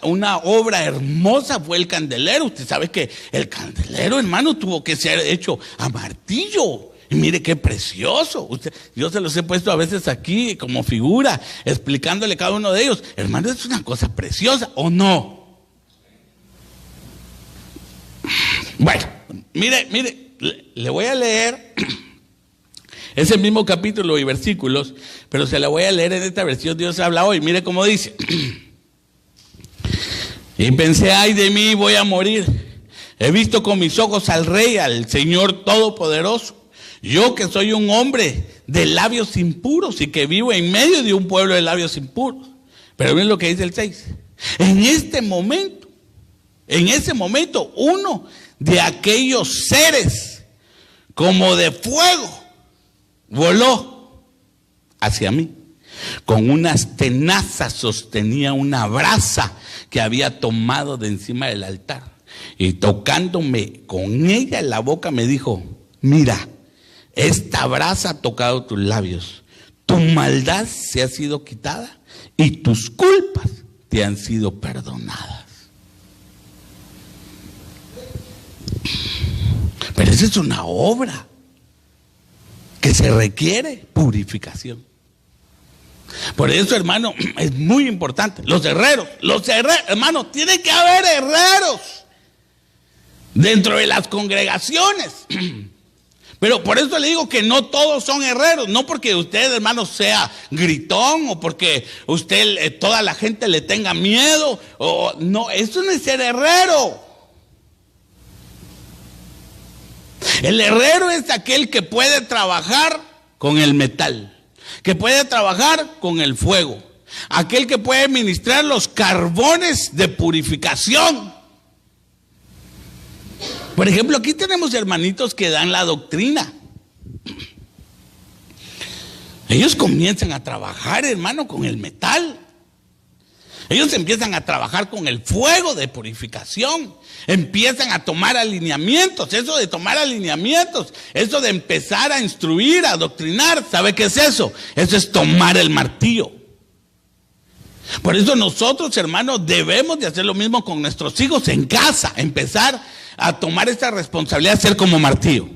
hermosa fue el candelero. Usted sabe que el candelero, hermano, tuvo que ser hecho a martillo. Y mire qué precioso. Yo se los he puesto a veces aquí como figura, explicándole cada uno de ellos. Hermano, es una cosa preciosa, ¿o no? Bueno, mire, le voy a leer ese mismo capítulo y versículos, pero se la voy a leer en esta versión Dios habla hoy. Mire cómo dice. Y pensé, ay de mí, voy a morir. He visto con mis ojos al Rey, al Señor Todopoderoso. Yo que soy un hombre de labios impuros y que vivo en medio de un pueblo de labios impuros. Pero miren lo que dice el 6. En ese momento, uno de aquellos seres como de fuego voló hacia mí. Con unas tenazas sostenía una brasa que había tomado de encima del altar. Y tocándome con ella en la boca me dijo, mira, esta brasa ha tocado tus labios. Tu maldad se ha sido quitada y tus culpas te han sido perdonadas. Pero esa es una obra que se requiere purificación. Por eso, hermano, es muy importante. Los herreros, hermano, tiene que haber herreros dentro de las congregaciones. Pero por eso le digo que no todos son herreros. No porque usted, hermano, sea gritón o porque usted, toda la gente le tenga miedo. No, eso no es ser herrero. El herrero es aquel que puede trabajar con el metal, que puede trabajar con el fuego, aquel que puede ministrar los carbones de purificación. Por ejemplo, aquí tenemos hermanitos que dan la doctrina. Ellos comienzan a trabajar, hermano, con el metal. Ellos empiezan a trabajar con el fuego de purificación. Empiezan a tomar alineamientos. Eso de tomar alineamientos, eso de empezar a instruir, a adoctrinar, ¿sabe qué es eso? Eso es tomar el martillo. Por eso nosotros, hermanos, debemos de hacer lo mismo con nuestros hijos en casa. Empezar a tomar esta responsabilidad de ser como martillo.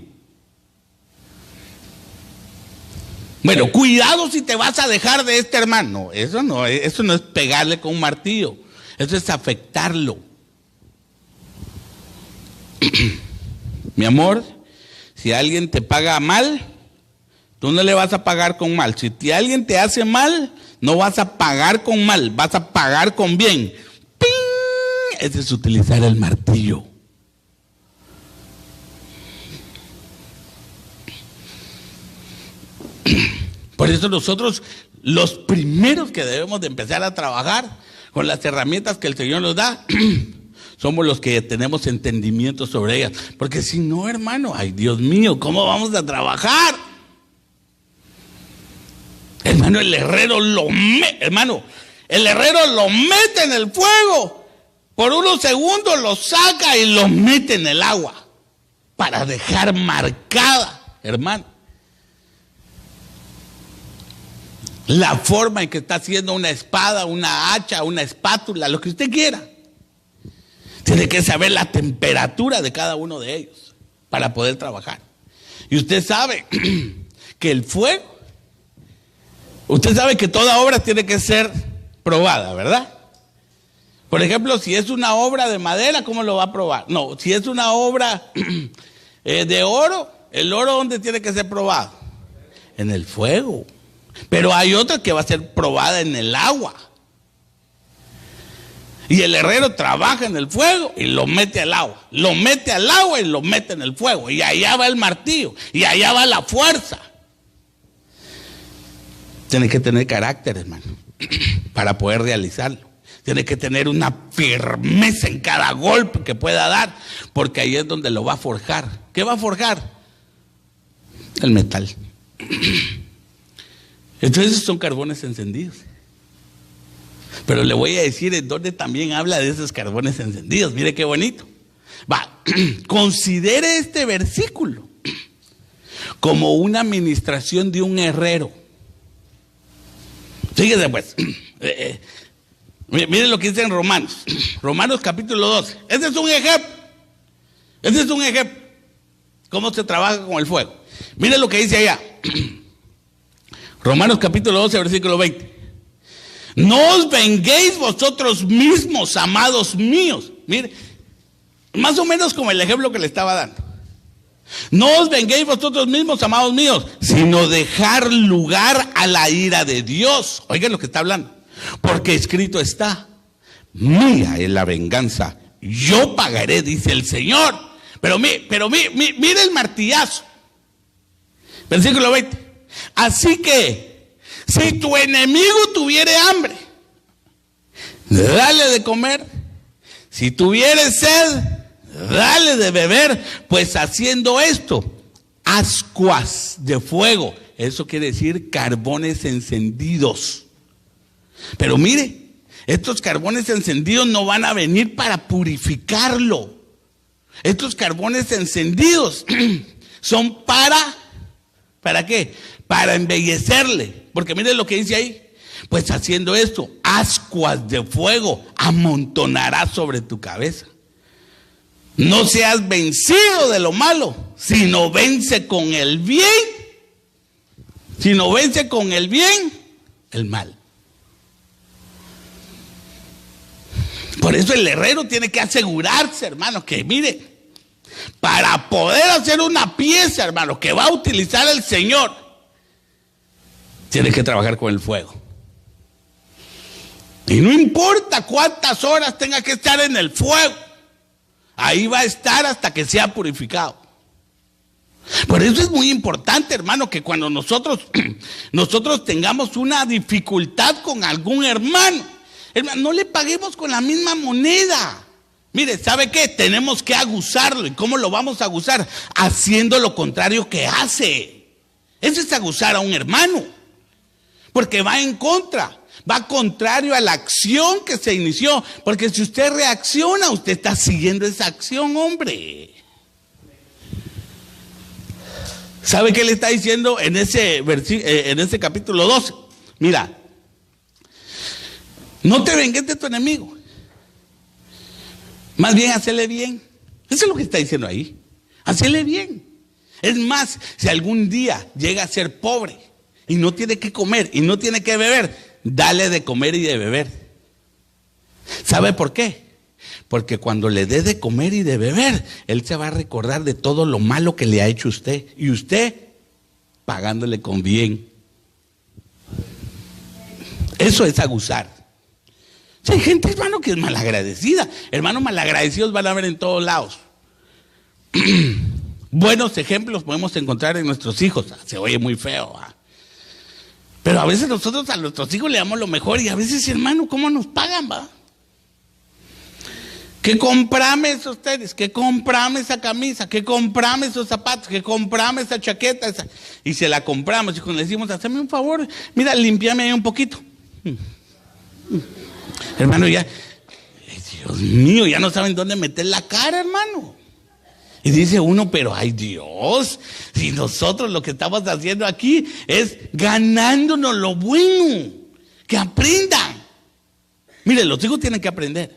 Bueno, cuidado si te vas a dejar de este hermano. Eso no es pegarle con un martillo. Eso es afectarlo. Mi amor, si alguien te paga mal, tú no le vas a pagar con mal. Si alguien te hace mal, no vas a pagar con mal, vas a pagar con bien. ¡Ping! Ese es utilizar el martillo. Por eso nosotros, los primeros que debemos de empezar a trabajar con las herramientas que el Señor nos da, somos los que tenemos entendimiento sobre ellas. Porque si no, hermano, ay Dios mío, ¿cómo vamos a trabajar? Hermano, el herrero lo mete en el fuego. Por unos segundos lo saca y lo mete en el agua. Para dejar marcada, hermano, la forma en que está haciendo una espada, una hacha, una espátula, lo que usted quiera. Tiene que saber la temperatura de cada uno de ellos para poder trabajar. Y usted sabe que el fuego, usted sabe que toda obra tiene que ser probada, ¿verdad? Por ejemplo, si es una obra de madera, ¿cómo lo va a probar? No, si es una obra de oro, ¿el oro dónde tiene que ser probado? En el fuego. Pero hay otra que va a ser probada en el agua. Y el herrero trabaja en el fuego y lo mete al agua. Lo mete al agua y lo mete en el fuego. Y allá va el martillo. Y allá va la fuerza. Tiene que tener carácter, hermano, para poder realizarlo. Tiene que tener una firmeza en cada golpe que pueda dar. Porque ahí es donde lo va a forjar. ¿Qué va a forjar? El metal. Entonces son carbones encendidos. Pero le voy a decir en dónde también habla de esos carbones encendidos. Mire qué bonito. Considere este versículo como una administración de un herrero. Fíjese pues. Mire lo que dice en Romanos. Romanos capítulo 12. Este es un ejemplo. Cómo se trabaja con el fuego. Mire lo que dice allá. Romanos capítulo 12, versículo 20. No os venguéis vosotros mismos, amados míos. Mire, más o menos como el ejemplo que le estaba dando. No os venguéis vosotros mismos, amados míos, sino dejar lugar a la ira de Dios. Oigan lo que está hablando. Porque escrito está: mía es la venganza, yo pagaré, dice el Señor. Pero mire el martillazo. Versículo 20. Así que si tu enemigo tuviere hambre, dale de comer. Si tuviere sed, dale de beber. Pues haciendo esto, ascuas de fuego. Eso quiere decir carbones encendidos. Pero mire, estos carbones encendidos no van a venir para purificarlo. Estos carbones encendidos son ¿para qué? Para embellecerle. Porque mire lo que dice ahí. Pues haciendo esto, ascuas de fuego amontonará sobre tu cabeza. No seas vencido de lo malo, sino vence con el bien. el mal. Por eso el herrero tiene que asegurarse, hermano, que mire, para poder hacer una pieza, hermano, que va a utilizar el Señor, tiene que trabajar con el fuego. Y no importa cuántas horas tenga que estar en el fuego, ahí va a estar hasta que sea purificado. Por eso es muy importante, hermano, que cuando nosotros tengamos una dificultad con algún hermano, no le paguemos con la misma moneda. Mire, ¿sabe qué? Tenemos que aguzarlo. ¿Y cómo lo vamos a aguzar? Haciendo lo contrario que hace. Eso es aguzar a un hermano, porque va en contra, va contrario a la acción que se inició. Porque si usted reacciona, usted está siguiendo esa acción, hombre. ¿Sabe qué le está diciendo en ese capítulo 12? Mira, no te vengues de tu enemigo, más bien hacele bien. Eso es lo que está diciendo ahí. Hacele bien. Es más, si algún día llega a ser pobre y no tiene que comer y no tiene que beber, dale de comer y de beber. ¿Sabe por qué? Porque cuando le dé de comer y de beber, él se va a recordar de todo lo malo que le ha hecho usted, y usted pagándole con bien. Eso es aguzar. O sea, hay gente, hermano, que es malagradecida. Hermanos malagradecidos van a ver en todos lados. Buenos ejemplos podemos encontrar en nuestros hijos. Se oye muy feo, ¿eh? Pero a veces nosotros a nuestros hijos le damos lo mejor, y a veces, hermano, ¿cómo nos pagan, va? Que comprame esos tenis, que comprame esa camisa, que comprame esos zapatos, que comprame esa chaqueta, y se la compramos, y cuando le decimos, hazme un favor, mira, limpiame ahí un poquito. Hermano, ya, Dios mío, ya no saben dónde meter la cara, hermano. Y dice uno, pero ay Dios, si nosotros lo que estamos haciendo aquí es ganándonos lo bueno, que aprendan. Mire, los hijos tienen que aprender.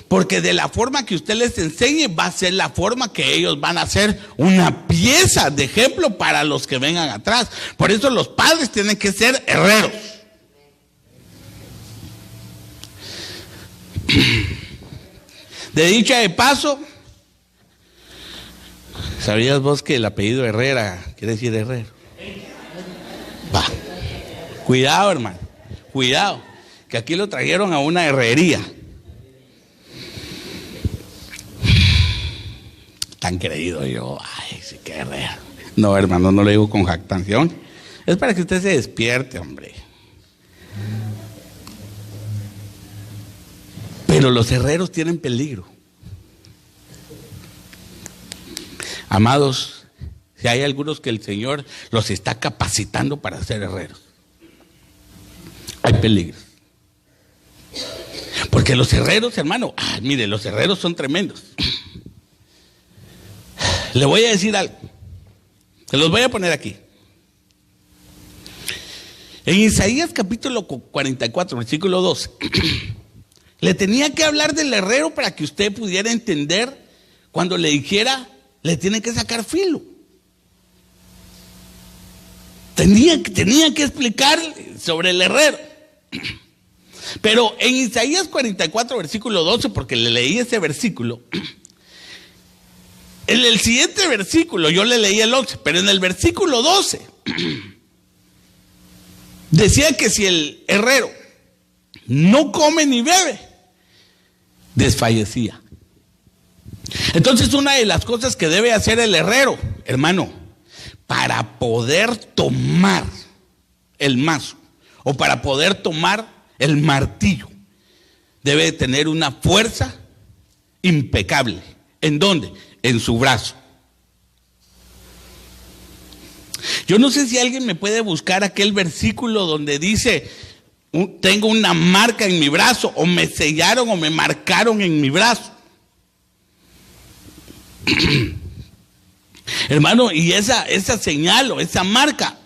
Porque de la forma que usted les enseñe va a ser la forma que ellos van a ser una pieza de ejemplo para los que vengan atrás. Por eso los padres tienen que ser herreros. De dicha de paso, ¿sabías vos que el apellido Herrera quiere decir herrero? Va. Cuidado, hermano, cuidado, que aquí lo trajeron a una herrería. Tan creído yo, ay, sí que herrero. No, hermano, no lo digo con jactancia. Es para que usted se despierte, hombre. Pero los herreros tienen peligro. Amados, si hay algunos que el Señor los está capacitando para ser herreros, hay peligro. Porque los herreros, hermano, mire, los herreros son tremendos. Le voy a decir algo, se los voy a poner aquí. En Isaías capítulo 44, versículo 12, le tenía que hablar del herrero para que usted pudiera entender cuando le dijera, le tiene que sacar filo. Tenía que explicar sobre el herrero. Pero en Isaías 44, versículo 12, porque le leí ese versículo, en el siguiente versículo, yo le leí el 11, pero en el versículo 12, decía que si el herrero no come ni bebe, desfallecía. Entonces, una de las cosas que debe hacer el herrero, hermano, para poder tomar el mazo o para poder tomar el martillo, debe tener una fuerza impecable. ¿En dónde? En su brazo. Yo no sé si alguien me puede buscar aquel versículo donde dice, tengo una marca en mi brazo, o me sellaron o me marcaron en mi brazo. Hermano, y esa señal o esa marca,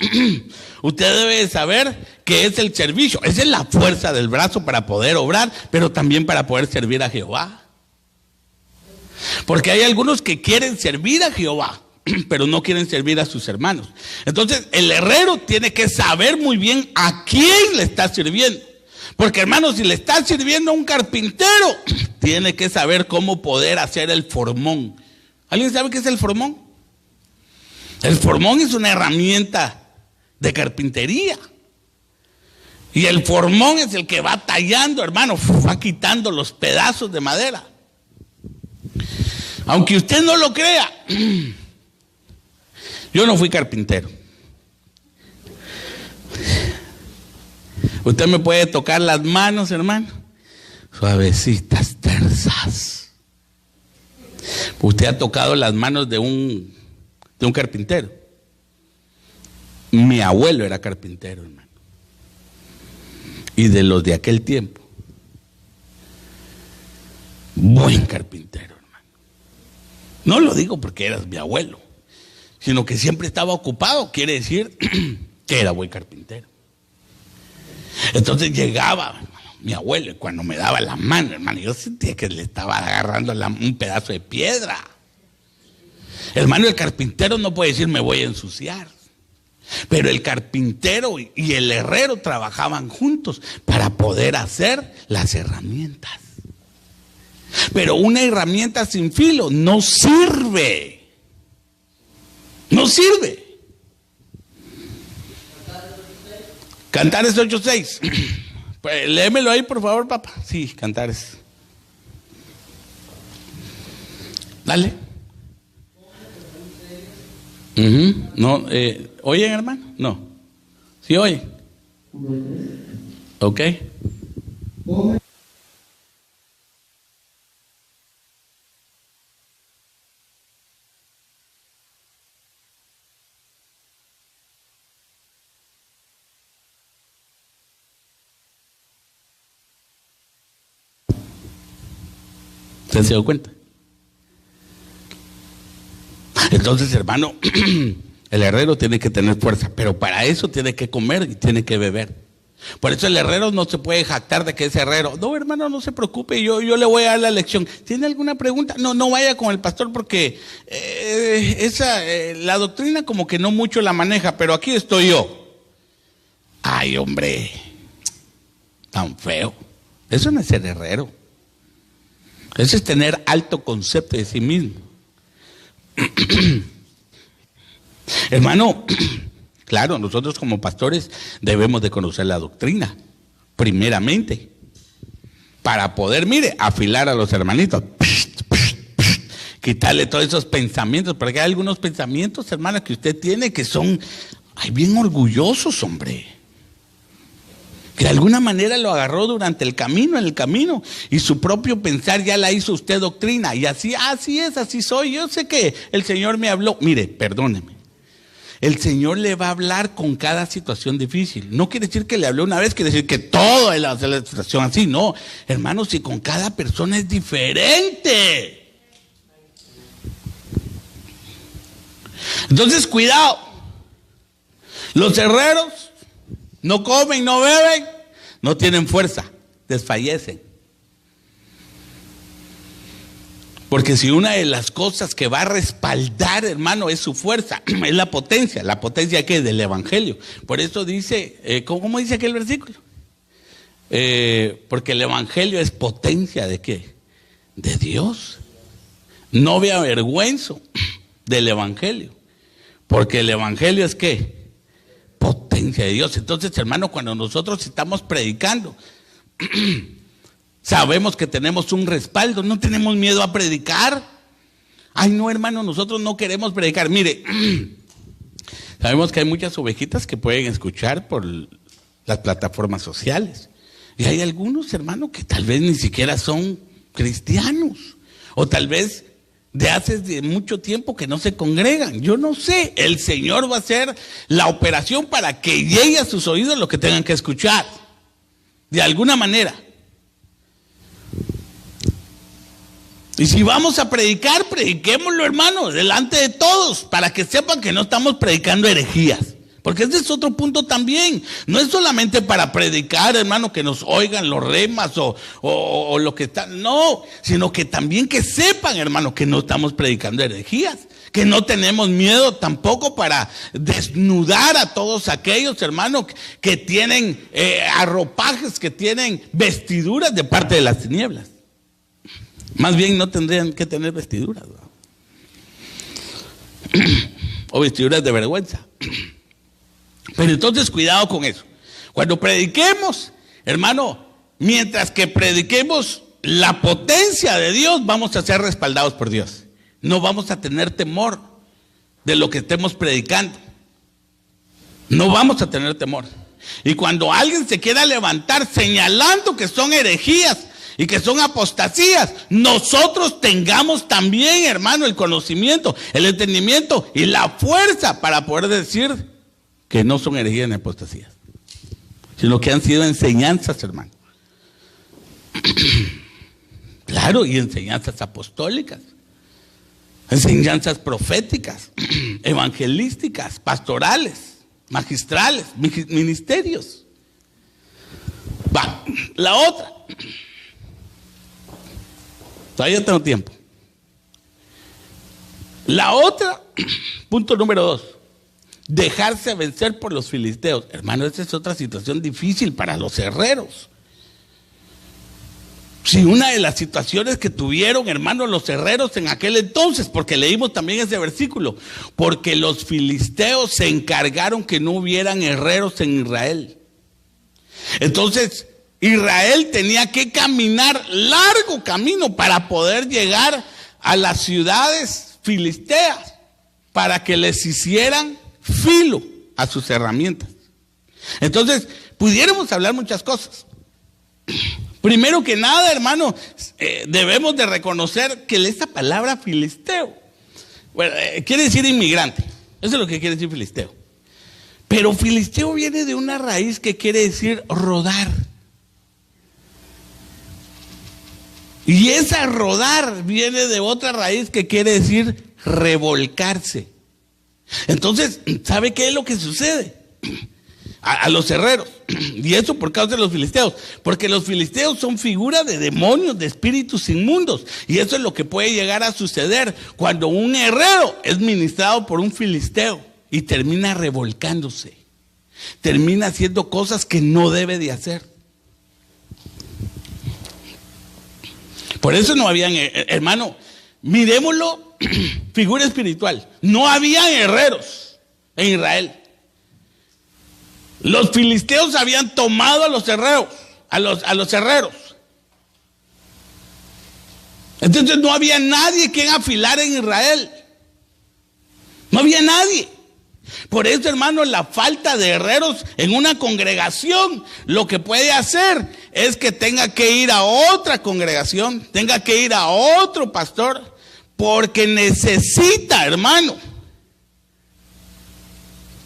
usted debe saber que es el servicio. Esa es la fuerza del brazo para poder obrar, pero también para poder servir a Jehová. Porque hay algunos que quieren servir a Jehová, pero no quieren servir a sus hermanos. Entonces, el herrero tiene que saber muy bien a quién le está sirviendo. Porque, hermanos, si le está sirviendo a un carpintero, tiene que saber cómo poder hacer el formón. ¿Alguien sabe qué es el formón? El formón es una herramienta de carpintería. Y el formón es el que va tallando, hermano, va quitando los pedazos de madera. Aunque usted no lo crea, yo no fui carpintero. Usted me puede tocar las manos, hermano, suavecitas, tersas. Usted ha tocado las manos de un carpintero. Mi abuelo era carpintero, hermano. Y de los de aquel tiempo, buen carpintero, hermano. No lo digo porque eras mi abuelo, sino que siempre estaba ocupado, quiere decir que era buen carpintero. Entonces llegaba, hermano, mi abuelo, y cuando me daba la mano, hermano, yo sentía que le estaba agarrando un pedazo de piedra. Hermano, el carpintero no puede decir me voy a ensuciar. Pero el carpintero y el herrero trabajaban juntos para poder hacer las herramientas. Pero una herramienta sin filo no sirve. No sirve. Cantares 8:6. Pues léemelo ahí, por favor, papá. Sí, Cantares. Dale. No, ¿oyen, hermano? No. ¿Sí oyen? Ok. ¿Usted se dio cuenta? Entonces, hermano, el herrero tiene que tener fuerza, pero para eso tiene que comer y tiene que beber. Por eso el herrero no se puede jactar de que es herrero. No, hermano, no se preocupe, yo le voy a dar la lección. ¿Tiene alguna pregunta? No vaya con el pastor porque la doctrina como que no mucho la maneja, pero aquí estoy yo. Ay, hombre, tan feo. Eso no es ser herrero. Eso es tener alto concepto de sí mismo. Hermano, claro, nosotros como pastores debemos de conocer la doctrina, primeramente, para poder, mire, afilar a los hermanitos, quitarle todos esos pensamientos, porque hay algunos pensamientos, hermano, que usted tiene que son bien orgullosos, hombre. Que de alguna manera lo agarró durante el camino, y su propio pensar ya la hizo usted doctrina, y así es, así soy. Yo sé que el Señor me habló. Mire, perdóneme, el Señor le va a hablar con cada situación difícil. No quiere decir que le habló una vez, quiere decir que todo es la situación así. No, hermanos, si con cada persona es diferente. Entonces, cuidado. Los herreros no comen, no beben, no tienen fuerza, desfallecen. Porque si una de las cosas que va a respaldar, hermano, es su fuerza, es la potencia. ¿La potencia qué? Del evangelio. Por eso dice, ¿cómo dice aquel versículo? Porque el evangelio es potencia ¿de qué? De Dios. No me avergüenzo del evangelio. Porque el evangelio es ¿qué? Potencia de Dios. Entonces, hermano, cuando nosotros estamos predicando, sabemos que tenemos un respaldo, no tenemos miedo a predicar. Ay, no, hermano, nosotros no queremos predicar. Mire, sabemos que hay muchas ovejitas que pueden escuchar por las plataformas sociales. Y hay algunos, hermano, que tal vez ni siquiera son cristianos. O tal vez de hace mucho tiempo que no se congregan. Yo no sé, el Señor va a hacer la operación para que llegue a sus oídos lo que tengan que escuchar, de alguna manera. Y si vamos a predicar, prediquémoslo, hermano, delante de todos, para que sepan que no estamos predicando herejías, Porque ese es otro punto también. No es solamente para predicar, hermano, que nos oigan los remas o lo que está. No, sino que también que sepan, hermano, que no estamos predicando herejías. Que no tenemos miedo tampoco para desnudar a todos aquellos, hermano, que tienen arropajes, que tienen vestiduras de parte de las tinieblas. Más bien no tendrían que tener vestiduras, ¿no? O vestiduras de vergüenza. Pero entonces cuidado con eso. Cuando prediquemos, hermano, mientras que prediquemos la potencia de Dios, vamos a ser respaldados por Dios. No vamos a tener temor de lo que estemos predicando. No vamos a tener temor. Y cuando alguien se quiera levantar señalando que son herejías y que son apostasías, nosotros tengamos también, hermano, el conocimiento, el entendimiento y la fuerza para poder decir que no son herejías ni apostasías, sino que han sido enseñanzas, hermano. Claro, y enseñanzas apostólicas, enseñanzas proféticas, evangelísticas, pastorales, magistrales, ministerios. Va, la otra. Todavía tengo tiempo. La otra, punto número 2. Dejarse vencer por los filisteos. Hermano, esa es otra situación difícil para los herreros. Si una de las situaciones que tuvieron, hermano, los herreros en aquel entonces, porque leímos también ese versículo, porque los filisteos se encargaron que no hubieran herreros en Israel. Entonces, Israel tenía que caminar largo camino para poder llegar a las ciudades filisteas, para que les hicieran filo a sus herramientas. Entonces, pudiéramos hablar muchas cosas. Primero que nada, hermano, debemos de reconocer que esta palabra filisteo, bueno, quiere decir inmigrante. Eso es lo que quiere decir filisteo. Pero filisteo viene de una raíz que quiere decir rodar. Y esa rodar viene de otra raíz que quiere decir revolcarse. Entonces, ¿sabe qué es lo que sucede? A los herreros, y eso por causa de los filisteos, porque los filisteos son figuras de demonios, de espíritus inmundos, y eso es lo que puede llegar a suceder cuando un herrero es ministrado por un filisteo y termina revolcándose, termina haciendo cosas que no debe de hacer. Por eso no habían, hermano, miremoslo, figura espiritual, no habían herreros en Israel. Los filisteos habían tomado a los herreros, a los herreros. Entonces no había nadie quien afilar en Israel. No había nadie. Por eso, hermano, la falta de herreros en una congregación, lo que puede hacer es que tenga que ir a otra congregación, tenga que ir a otro pastor, porque necesita, hermano,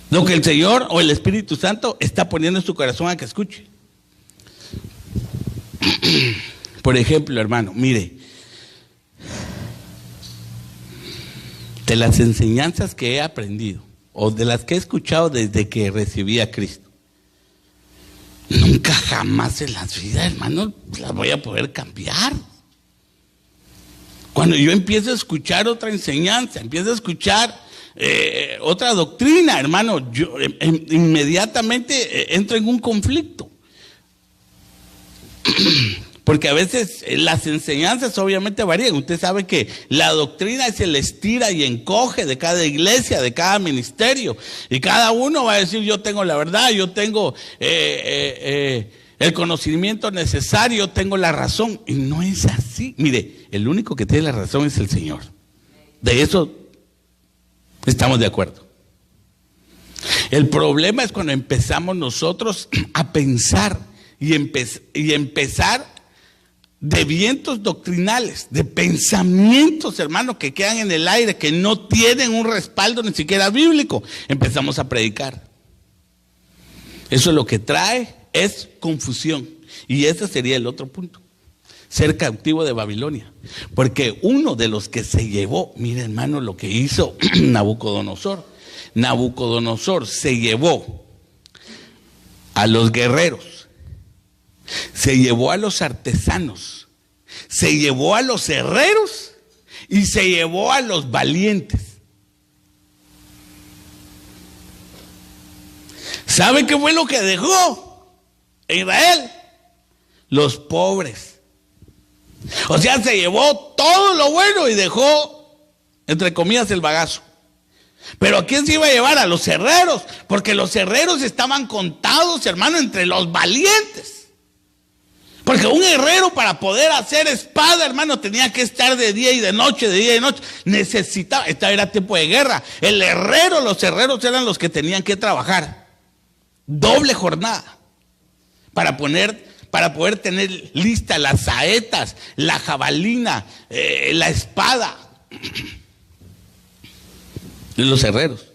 lo que el Señor o el Espíritu Santo está poniendo en su corazón a que escuche. Por ejemplo, hermano, mire, de las enseñanzas que he aprendido o de las que he escuchado desde que recibí a Cristo, nunca jamás en la vida, hermano, las voy a poder cambiar. Cuando yo empiezo a escuchar otra enseñanza, empiezo a escuchar otra doctrina, hermano, yo inmediatamente entro en un conflicto. Porque a veces las enseñanzas obviamente varían. Usted sabe que la doctrina es el estira y encoge de cada iglesia, de cada ministerio. Y cada uno va a decir, yo tengo la verdad, yo tengo el conocimiento necesario, tengo la razón. Y no es así. Mire, el único que tiene la razón es el Señor. De eso estamos de acuerdo. El problema es cuando empezamos nosotros a pensar y empezar de vientos doctrinales, de pensamientos, hermanos, que quedan en el aire, que no tienen un respaldo ni siquiera bíblico. Empezamos a predicar. Eso lo que trae es confusión. Y ese sería el otro punto. Ser cautivo de Babilonia. Porque uno de los que se llevó, mire, hermano, lo que hizo Nabucodonosor, Nabucodonosor se llevó a los guerreros, se llevó a los artesanos, se llevó a los herreros y se llevó a los valientes. ¿Sabe qué fue lo que dejó en Israel? Los pobres. O sea, se llevó todo lo bueno y dejó, entre comillas, el bagazo. Pero ¿a quién se iba a llevar? A los herreros, porque los herreros estaban contados, hermano, entre los valientes. Porque un herrero, para poder hacer espada, hermano, tenía que estar de día y de noche, de día y de noche. Necesitaba, esta era tiempo de guerra. Los herreros eran los que tenían que trabajar doble jornada para poder tener listas las saetas, la jabalina, la espada. Los herreros.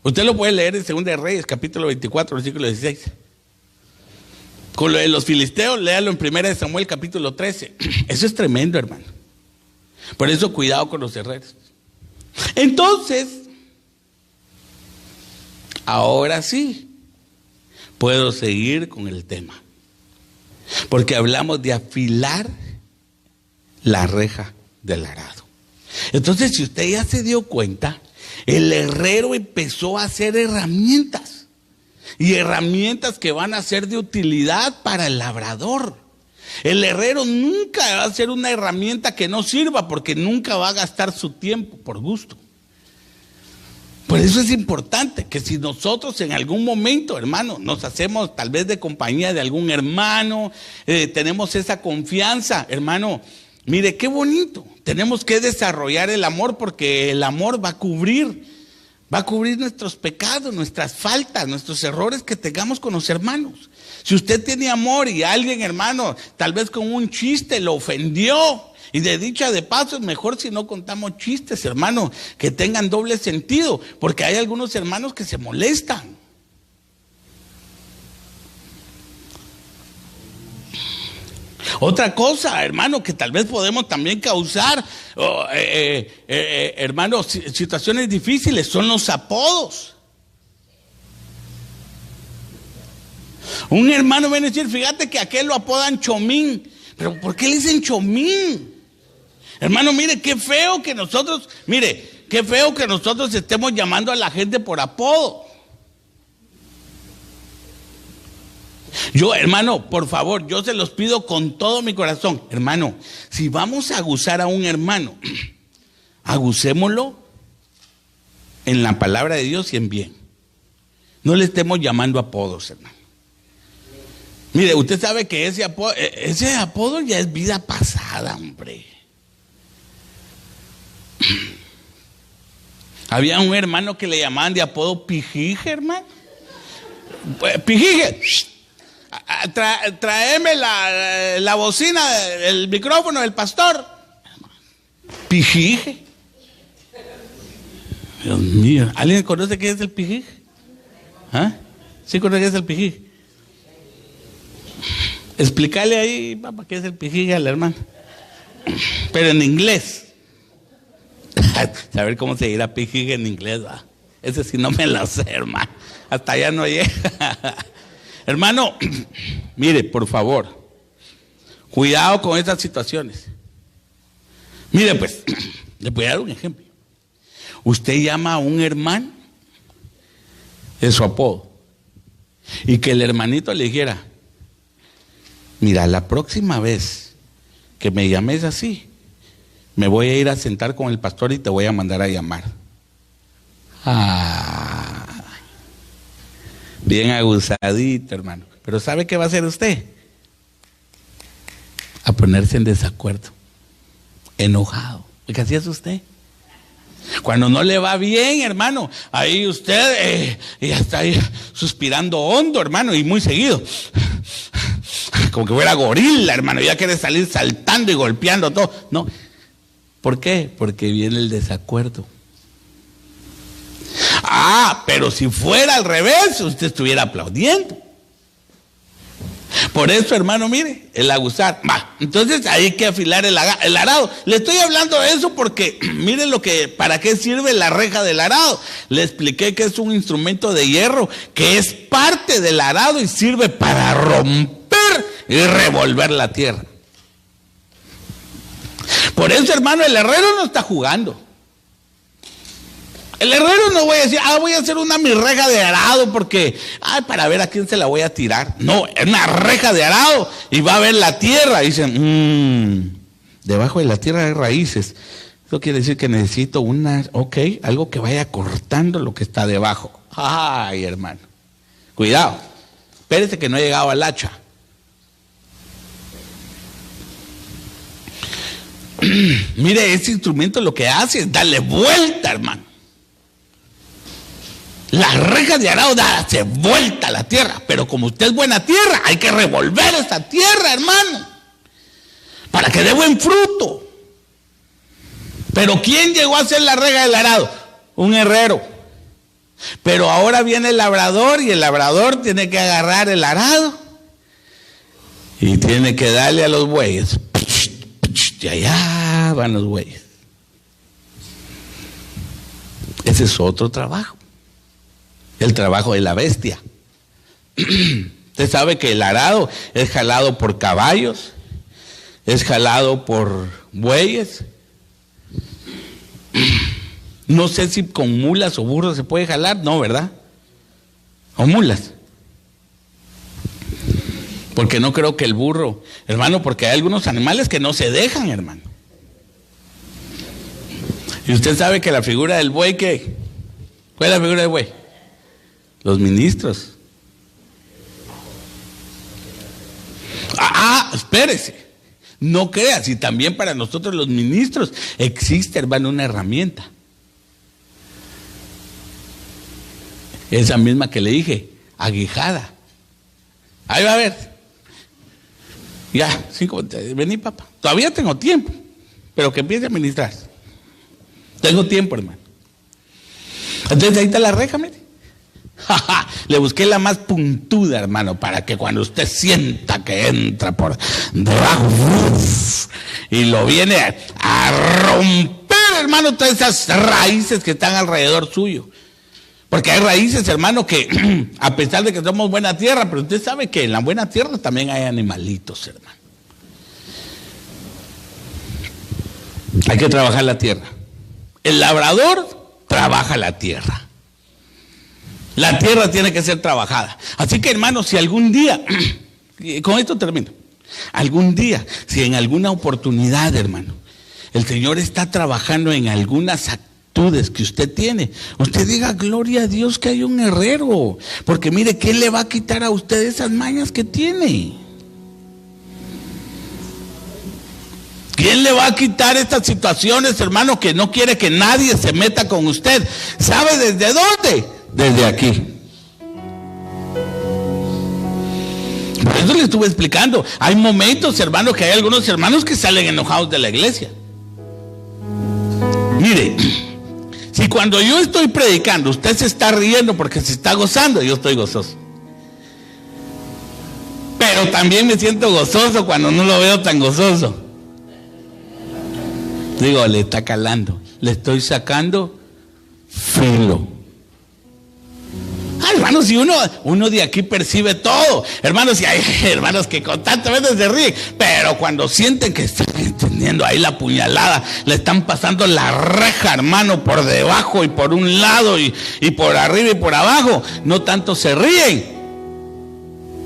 Usted lo puede leer en 2 de Reyes, capítulo 24, versículo 16. Con lo de los filisteos, léalo en 1 de Samuel, capítulo 13. Eso es tremendo, hermano. Por eso, cuidado con los herreros. Entonces, ahora sí, puedo seguir con el tema. Porque hablamos de afilar la reja del arado. Entonces, si usted ya se dio cuenta, el herrero empezó a hacer herramientas. Y herramientas que van a ser de utilidad para el labrador. El herrero nunca va a hacer una herramienta que no sirva, porque nunca va a gastar su tiempo por gusto. Por eso es importante que si nosotros en algún momento, hermano, nos hacemos tal vez de compañía de algún hermano, tenemos esa confianza, hermano, mire qué bonito. Tenemos que desarrollar el amor, porque el amor va a cubrir nuestros pecados, nuestras faltas, nuestros errores que tengamos con los hermanos. Si usted tiene amor y alguien, hermano, tal vez con un chiste lo ofendió, y de dicha de paso es mejor si no contamos chistes, hermano, que tengan doble sentido, porque hay algunos hermanos que se molestan. Otra cosa, hermano, que tal vez podemos también causar, hermano, situaciones difíciles, son los apodos. Un hermano viene a decir, fíjate que a aquel lo apodan Chomín. Pero ¿por qué le dicen Chomín? Hermano, mire, qué feo que nosotros estemos llamando a la gente por apodo. Yo, hermano, por favor, yo se los pido con todo mi corazón. Hermano, si vamos a aguzar a un hermano, agucémoslo en la palabra de Dios y en bien. No le estemos llamando apodos, hermano. Mire, usted sabe que ese apodo ya es vida pasada, hombre. Había un hermano que le llamaban de apodo Pijije, hermano. Pijije. Tráeme la bocina, el micrófono del pastor. Pijije. Dios mío, ¿alguien conoce qué es el pijije? ¿Ah? ¿Sí conoce qué es el pijije? Explícale ahí, papá, qué es el pijije al hermano. Pero en inglés. Saber cómo se dirá pijije en inglés, ¿va? Ese sí no me lo sé, hermano. Hasta allá no llega. Hermano, mire, por favor, cuidado con estas situaciones. Mire, pues, le voy a dar un ejemplo. Usted llama a un hermano, es su apodo, y que el hermanito le dijera, mira, la próxima vez que me llames así, me voy a ir a sentar con el pastor y te voy a mandar a llamar. Bien abusadito, hermano. Pero ¿sabe qué va a hacer usted? A ponerse en desacuerdo, enojado. ¿Qué así es usted? Cuando no le va bien, hermano, ahí usted ya está ahí suspirando hondo, hermano, y muy seguido. Como que fuera gorila, hermano, ya quiere salir saltando y golpeando todo. No. ¿Por qué? Porque viene el desacuerdo. Pero si fuera al revés, usted estuviera aplaudiendo. Por eso, hermano, mire, el aguzar. Entonces hay que afilar el arado. Le estoy hablando de eso porque miren para qué sirve la reja del arado. Le expliqué que es un instrumento de hierro que es parte del arado y sirve para romper y revolver la tierra. Por eso, hermano, el herrero no está jugando. El herrero no voy a decir, voy a hacer mi reja de arado porque, para ver a quién se la voy a tirar. No, es una reja de arado y va a ver la tierra. Y dicen, debajo de la tierra hay raíces. Eso quiere decir que necesito algo que vaya cortando lo que está debajo. Ay, hermano, cuidado, espérese que no he llegado al hacha. Mire, ese instrumento lo que hace es darle vuelta, hermano. La reja de arado hace vuelta a la tierra, pero como usted es buena tierra, hay que revolver esa tierra, hermano, para que dé buen fruto. Pero ¿quién llegó a hacer la reja del arado? Un herrero. Pero ahora viene el labrador y el labrador tiene que agarrar el arado y tiene que darle a los bueyes. Y allá van los bueyes. Ese es otro trabajo. El trabajo de la bestia. Usted sabe que el arado es jalado por caballos, es jalado por bueyes. No sé si con mulas o burros se puede jalar, no, ¿verdad? O mulas. Porque no creo que el burro, hermano, porque hay algunos animales que no se dejan, hermano. Y usted sabe que la figura del buey, ¿qué? ¿Cuál es la figura del buey? Los ministros. Espérese. No creas, y también para nosotros los ministros existe, hermano, una herramienta. Esa misma que le dije, aguijada. Ahí va a ver. Ya, vení, papá. Todavía tengo tiempo, pero que empiece a ministrar. Tengo tiempo, hermano. Entonces ahí está la reja, mire. Le busqué la más puntuda, hermano, para que cuando usted sienta que entra por debajo y lo viene a romper, hermano, todas esas raíces que están alrededor suyo. Porque hay raíces, hermano, que a pesar de que somos buena tierra, pero usted sabe que en la buena tierra también hay animalitos, hermano. Hay que trabajar la tierra. El labrador trabaja la tierra. La tierra tiene que ser trabajada. Así que, hermano, si algún día, con esto termino, algún día, si en alguna oportunidad, hermano, el Señor está trabajando en algunas actitudes que usted tiene, usted diga, gloria a Dios que hay un herrero, porque mire, ¿qué le va a quitar a usted esas mañas que tiene? ¿Quién le va a quitar estas situaciones, hermano, que no quiere que nadie se meta con usted? ¿Sabe desde dónde? Desde aquí. Por eso le estuve explicando. Hay momentos, hermano, que hay algunos hermanos que salen enojados de la iglesia. Mire, si cuando yo estoy predicando usted se está riendo porque se está gozando, yo estoy gozoso. Pero también me siento gozoso cuando no lo veo tan gozoso. Digo, le está calando, le estoy sacando filo. Hermanos, si uno de aquí percibe todo, hermanos, y hay hermanos que constantemente se ríen, pero cuando sienten que están entendiendo ahí la puñalada, le están pasando la reja, hermano, por debajo y por un lado y por arriba y por abajo, no tanto se ríen,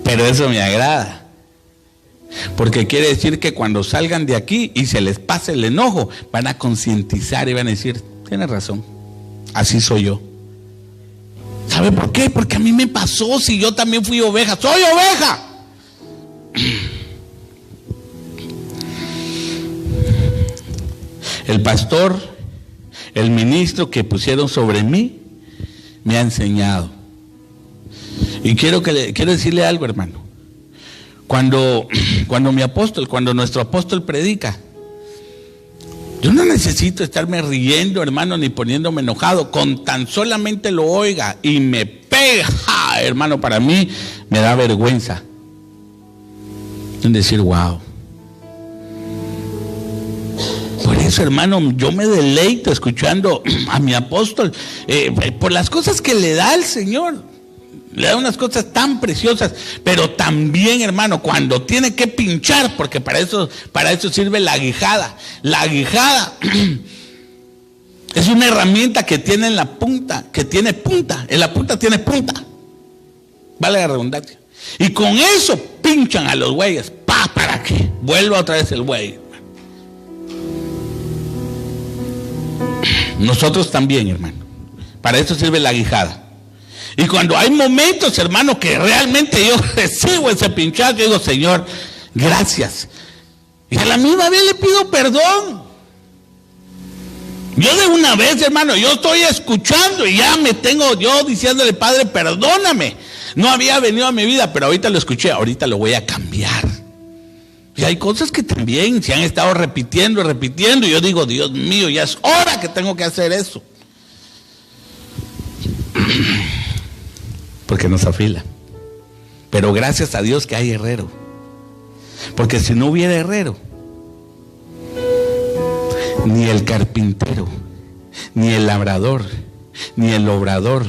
pero eso me agrada, porque quiere decir que cuando salgan de aquí y se les pase el enojo, van a concientizar y van a decir, tienes razón, así soy yo. ¿Sabe por qué? Porque a mí me pasó, si yo también fui oveja, ¡soy oveja! El pastor, el ministro que pusieron sobre mí, me ha enseñado. Y quiero decirle algo, hermano. Cuando nuestro apóstol predica, yo no necesito estarme riendo, hermano, ni poniéndome enojado. Con tan solamente lo oiga y me pega, hermano, para mí me da vergüenza. en decir, wow. Por eso, hermano, yo me deleito escuchando a mi apóstol, por las cosas que le da al Señor. Le da unas cosas tan preciosas, pero también, hermano, cuando tiene que pinchar, porque para eso sirve la aguijada. La aguijada es una herramienta que tiene en la punta, que tiene punta. En la punta tiene punta. Vale la redundancia. Y con eso pinchan a los bueyes. ¿Para qué? Vuelva otra vez el buey. Nosotros también, hermano. Para eso sirve la aguijada. Y cuando hay momentos, hermano, que realmente yo recibo ese pinchazo, yo digo, Señor, gracias. Y a la misma vez le pido perdón. Yo de una vez, hermano, yo estoy escuchando y ya me tengo yo diciéndole, Padre, perdóname. No había venido a mi vida, pero ahorita lo escuché, ahorita lo voy a cambiar. Y hay cosas que también se han estado repitiendo, y yo digo, Dios mío, ya es hora que tengo que hacer eso. Porque nos afila. Pero gracias a Dios que hay herrero. Porque si no hubiera herrero, ni el carpintero, ni el labrador, ni el obrador,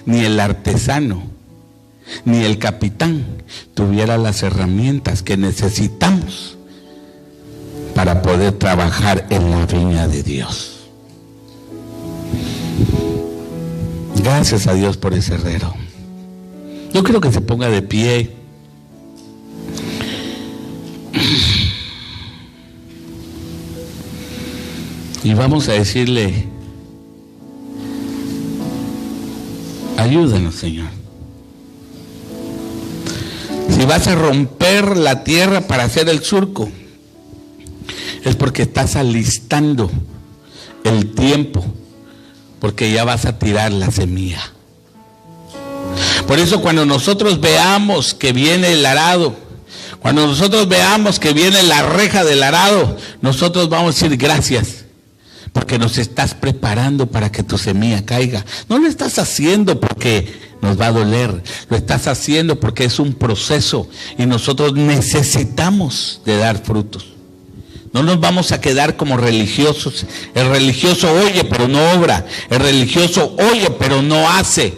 ni el artesano, ni el capitán tuviera las herramientas que necesitamos para poder trabajar en la viña de Dios. Gracias a Dios por ese herrero. Yo quiero que se ponga de pie. Y vamos a decirle, ayúdanos, Señor. Si vas a romper la tierra para hacer el surco, es porque estás alistando el tiempo, porque ya vas a tirar la semilla. Por eso cuando nosotros veamos que viene el arado, cuando nosotros veamos que viene la reja del arado, nosotros vamos a decir gracias, porque nos estás preparando para que tu semilla caiga. No lo estás haciendo porque nos va a doler, lo estás haciendo porque es un proceso y nosotros necesitamos de dar frutos. No nos vamos a quedar como religiosos. El religioso oye pero no obra, el religioso oye pero no hace.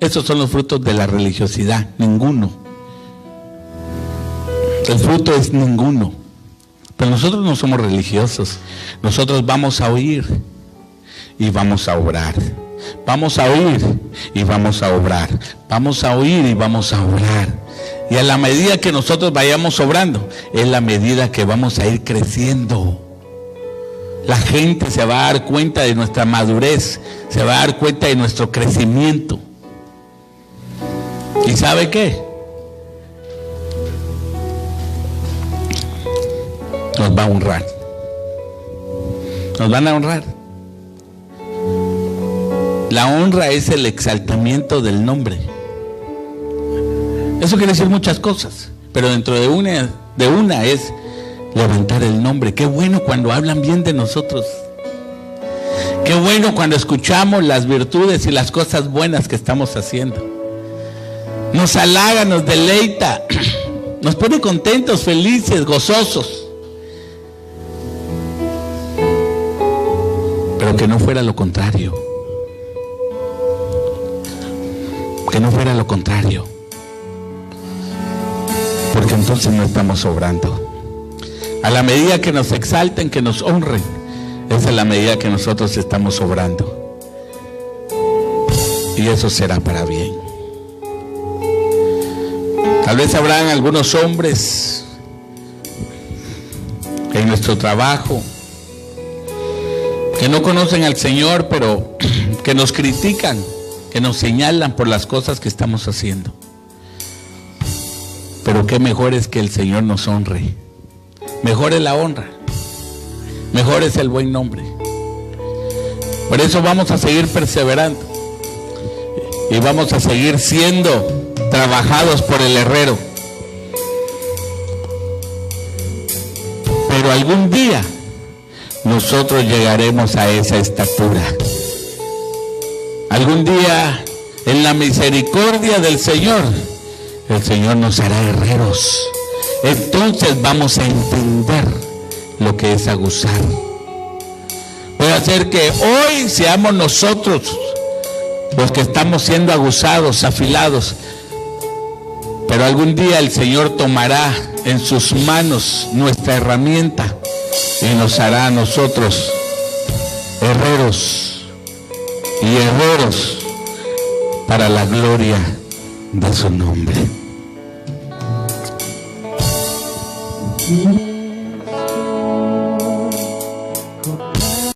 Esos son los frutos de la religiosidad, ninguno. El fruto es ninguno. Pero nosotros no somos religiosos. Nosotros vamos a oír y vamos a obrar. Vamos a oír y vamos a obrar. Vamos a oír y vamos a obrar. Y a la medida que nosotros vayamos obrando, es la medida que vamos a ir creciendo. La gente se va a dar cuenta de nuestra madurez, se va a dar cuenta de nuestro crecimiento. ¿Y sabe qué? Nos va a honrar. Nos van a honrar. La honra es el exaltamiento del nombre. Eso quiere decir muchas cosas, pero dentro de una es levantar el nombre. Qué bueno cuando hablan bien de nosotros. Qué bueno cuando escuchamos las virtudes y las cosas buenas que estamos haciendo. Nos halaga, nos deleita, nos pone contentos, felices, gozosos. Pero que no fuera lo contrario. Que no fuera lo contrario. Porque entonces no estamos obrando. A la medida que nos exalten, que nos honren, esa es la medida que nosotros estamos obrando. Y eso será para bien. Tal vez habrán algunos hombres en nuestro trabajo que no conocen al Señor, pero que nos critican, que nos señalan por las cosas que estamos haciendo. Pero qué mejor es que el Señor nos honre. Mejor es la honra. Mejor es el buen nombre. Por eso vamos a seguir perseverando. Y vamos a seguir siendo trabajados por el herrero. Pero algún día nosotros llegaremos a esa estatura. Algún día, en la misericordia del Señor, el Señor nos hará herreros entonces vamos a entender lo que es aguzar. Puede hacer que hoy seamos nosotros los que estamos siendo aguzados, afilados, pero algún día el Señor tomará en sus manos nuestra herramienta y nos hará a nosotros herreros y herreros para la gloria de su nombre.